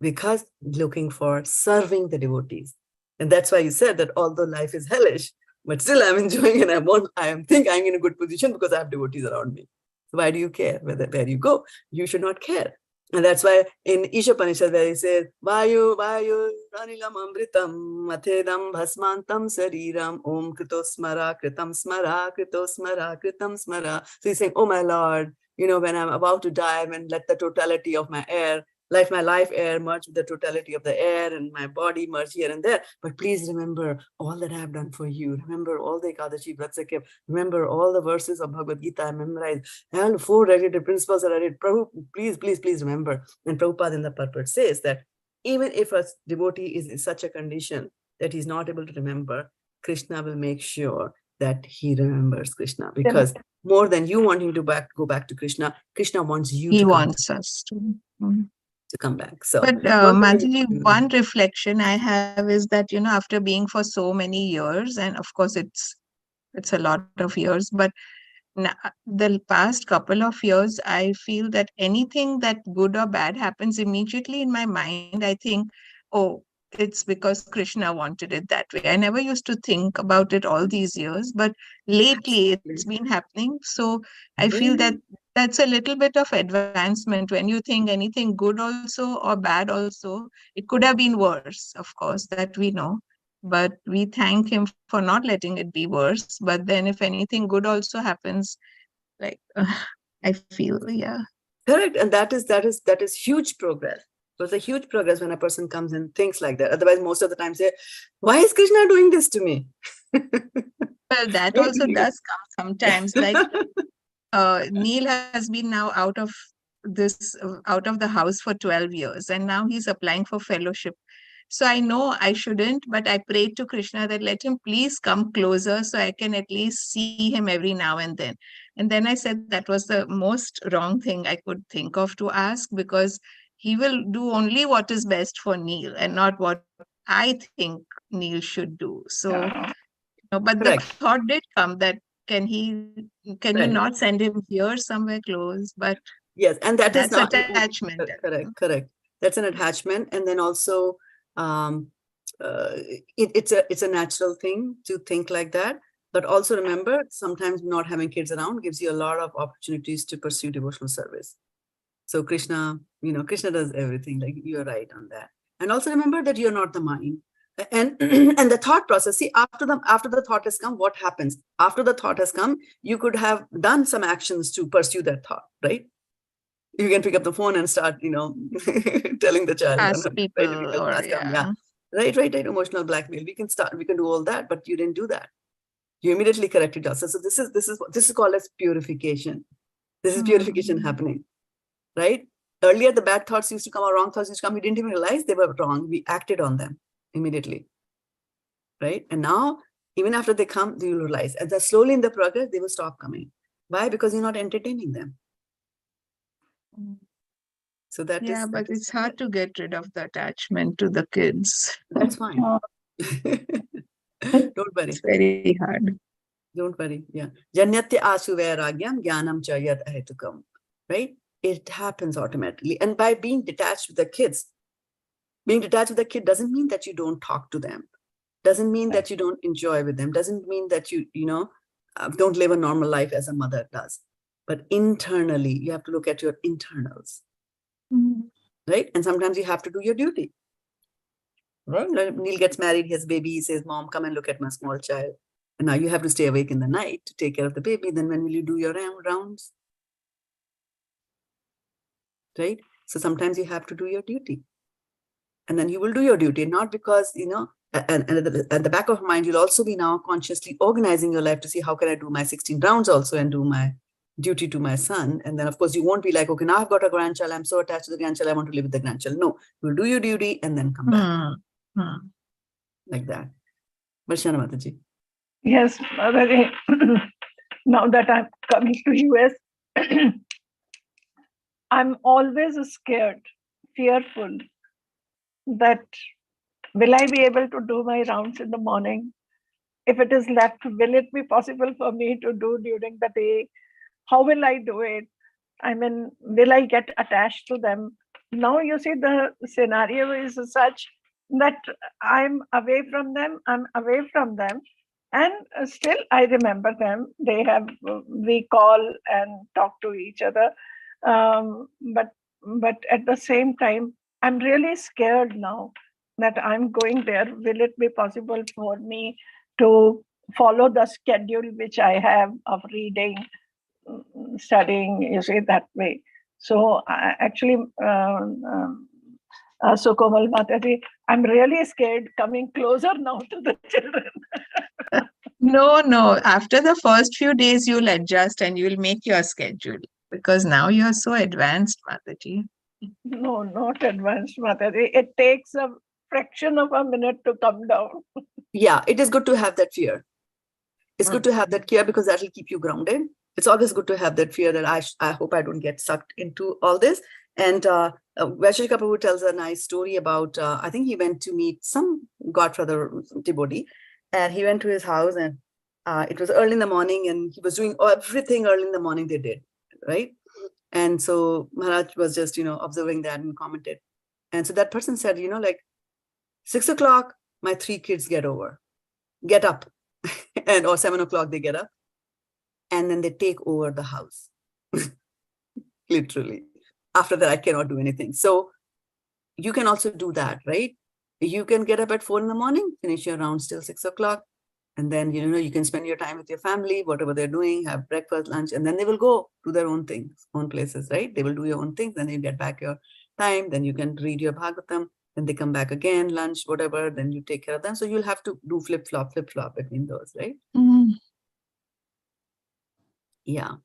because looking for serving the devotees. And that's why you said that although life is hellish, but still I'm enjoying and I think I'm in a good position because I have devotees around me. So why do you care where you go? You should not care. And that's why in Ishopanishad, where he says, Vayu, Ranilam Amritam, Mathedam Bhasmantam Sariram, Om Kritosmara, Kritam Smara, Kritosmara, Kritam Smara. So he's saying, oh my Lord, when I'm about to die, when let the totality of my air, like my life air merge with the totality of the air and my body merge here and there. But please remember all that I have done for you. Remember all the Ekadashi Vratsakya. Remember all the verses of Bhagavad-gita I memorized. And 4 regulative principles that I did. Prabhu, please remember. And Prabhupada in the purport says that even if a devotee is in such a condition that he's not able to remember, Krishna will make sure that he remembers Krishna, because more than you wanting to go back to Krishna, Krishna wants you He to wants us to. come back. So, But Madhuri, one reflection I have is that, after being for so many years, and of course it's a lot of years, but the past couple of years, I feel that anything that good or bad happens, immediately in my mind, I think, oh, it's because Krishna wanted it that way. I never used to think about it all these years, but lately it's been happening. So I feel that that's a little bit of advancement when you think anything good also or bad also. It could have been worse, of course, that we know. But we thank him for not letting it be worse. But then if anything good also happens, like I feel, yeah. Correct. And that is huge progress. So it's a huge progress when a person comes and thinks like that. Otherwise, most of the time say, why is Krishna doing this to me? Well, that also does come sometimes. Like Neil has been now out of the house for 12 years, and now he's applying for fellowship. So I know I shouldn't, but I prayed to Krishna that let him please come closer so I can at least see him every now and then. And then I said that was the most wrong thing I could think of to ask, because he will do only what is best for Neil and not what I think Neil should do. So, but the thought did come that can you not send him here somewhere close? But yes, and that's not attachment. Correct. That's an attachment, and then also it's a natural thing to think like that. But also remember, sometimes not having kids around gives you a lot of opportunities to pursue devotional service. So Krishna, Krishna does everything. Like, you're right on that. And also remember that you're not the mind. And and the thought process, see, after the thought has come, what happens? After the thought has come, you could have done some actions to pursue that thought, right? You can pick up the phone and start, telling the child. Ask people, Right. Emotional blackmail. We can do all that, but you didn't do that. You immediately corrected yourself. So this is called as purification. This is purification happening, right? Earlier, the bad thoughts used to come, or wrong thoughts used to come. We didn't even realize they were wrong. We acted on them immediately, right? And now, even after they come, you will realize. And then slowly in the progress, they will stop coming. Why? Because you're not entertaining them. So but it's hard to get rid of the attachment to the kids. That's fine. Don't worry. It's very hard. Don't worry. Yeah. Janyatya asu vairagyam jnanam cha yat ahetukam. Right? It happens automatically. And by being detached with the kids, being detached with the kid doesn't mean that you don't talk to them. Doesn't mean that you don't enjoy with them. Doesn't mean that you don't live a normal life as a mother does. But internally, you have to look at your internals. Right? And sometimes you have to do your duty. Right? Neil gets married, he has a baby, he says, Mom, come and look at my small child. And now you have to stay awake in the night to take care of the baby. Then when will you do your rounds? Right? So sometimes you have to do your duty. And then you will do your duty, not because, and at the back of your mind, you'll also be now consciously organizing your life to see how can I do my 16 rounds also and do my duty to my son. And then, of course, you won't be like, okay, now I've got a grandchild. I'm so attached to the grandchild. I want to live with the grandchild. No, you'll do your duty and then come back. Like that. Varshana Mataji. Yes, Mataji. Now that I'm coming to US, I'm always scared, fearful that will I be able to do my rounds in the morning? If it is left, will it be possible for me to do during the day? How will I do it? I mean, will I get attached to them? Now you see the scenario is such that I'm away from them, and still I remember them. We call and talk to each other. But at the same time, I'm really scared now that I'm going there. Will it be possible for me to follow the schedule which I have of reading, studying, you see, that way? So actually, so Komal Mataji, I'm really scared coming closer now to the children. No. After the first few days, you'll adjust and you'll make your schedule, because now you're so advanced, Mataji. No, not advanced, Mataji. It takes a fraction of a minute to come down. Yeah, it is good to have that fear. It's good to have that care because that will keep you grounded. It's always good to have that fear that I hope I don't get sucked into all this. And Vaishnavi Prabhu tells a nice story about, I think he went to meet some godfather devotee, and he went to his house, and it was early in the morning, and he was doing everything early in the morning they did, right? And so Maharaj was just, observing that and commented. And so that person said, like 6 o'clock, my 3 kids get up, and or 7 o'clock they get up, and then they take over the house, literally. After that, I cannot do anything. So you can also do that, right? You can get up at 4 in the morning, finish your rounds till 6 o'clock. And then, you can spend your time with your family, whatever they're doing, have breakfast, lunch, and then they will go do their own things, own places, right? They will do your own things. Then you get back your time. Then you can read your Bhagavatam. Then they come back again, lunch, whatever. Then you take care of them. So you'll have to do flip-flop between those, right? Yeah.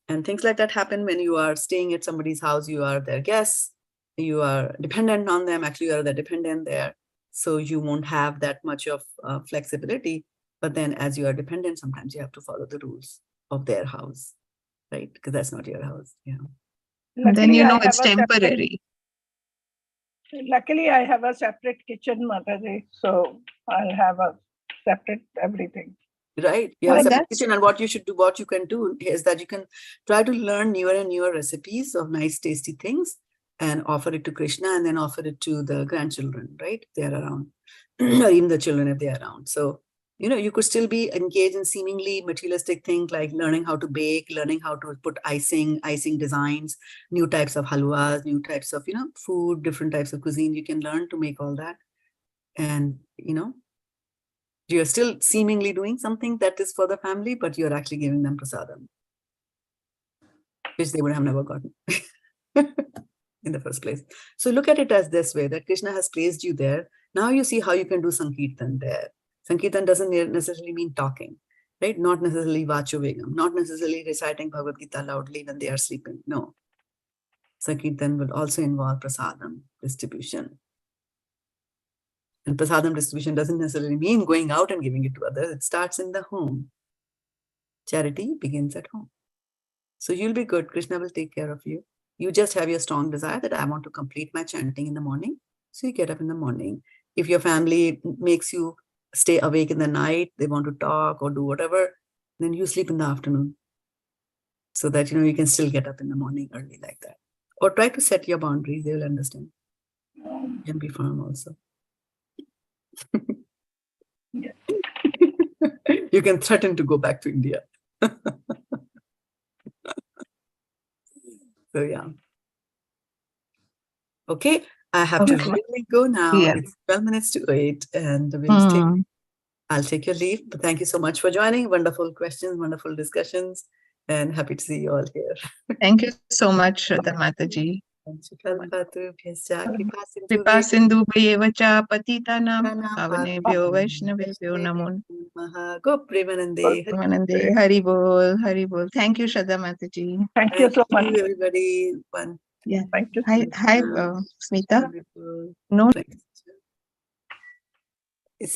And things like that happen when you are staying at somebody's house. You are their guests. You are dependent on them. Actually, you are the dependent there. So you won't have that much of flexibility. But then as you are dependent, sometimes you have to follow the rules of their house, right? Because that's not your house. Yeah. And then Luckily, I it's have a temporary. Luckily, I have a separate kitchen, Mataji, so I'll have a separate everything. Right. You have a Well, separate kitchen, and what you can do is that you can try to learn newer and newer recipes of nice, tasty things and offer it to Krishna, and then offer it to the grandchildren, right? If they are around, or even the children if they are around. So, you could still be engaged in seemingly materialistic things like learning how to bake, learning how to put icing designs, new types of halwas, new types of, food, different types of cuisine. You can learn to make all that. And, you're still seemingly doing something that is for the family, but you're actually giving them prasadam, which they would have never gotten in the first place. So look at it as this way, that Krishna has placed you there. Now you see how you can do Sankirtan there. Sankirtan doesn't necessarily mean talking, right? Not necessarily vachovegam, not necessarily reciting Bhagavad-gita loudly when they are sleeping. No. Sankirtan will also involve prasadam distribution. And prasadam distribution doesn't necessarily mean going out and giving it to others. It starts in the home. Charity begins at home. So you'll be good. Krishna will take care of you. You just have your strong desire that I want to complete my chanting in the morning. So you get up in the morning. If your family makes you stay awake in the night, they want to talk or do whatever, then you sleep in the afternoon. So that, you can still get up in the morning early like that. Or try to set your boundaries. They will understand. And be firm also. You can threaten to go back to India. So yeah. Okay, I have to really go now. Yeah. It's 12 minutes to 8, and I'll take your leave. But thank you so much for joining. Wonderful questions, wonderful discussions, and happy to see you all here. Thank you so much, Shraddha Mataji. Kripa sindhu bhayeva patitanam pavanebhyo vaishnavebhyo namo namaste. Hari bol, Hari bol. Thank you, Shraddha Mataji. Thank you so much. Thank you, everybody. Yeah. Thank you. Hi, Smita. No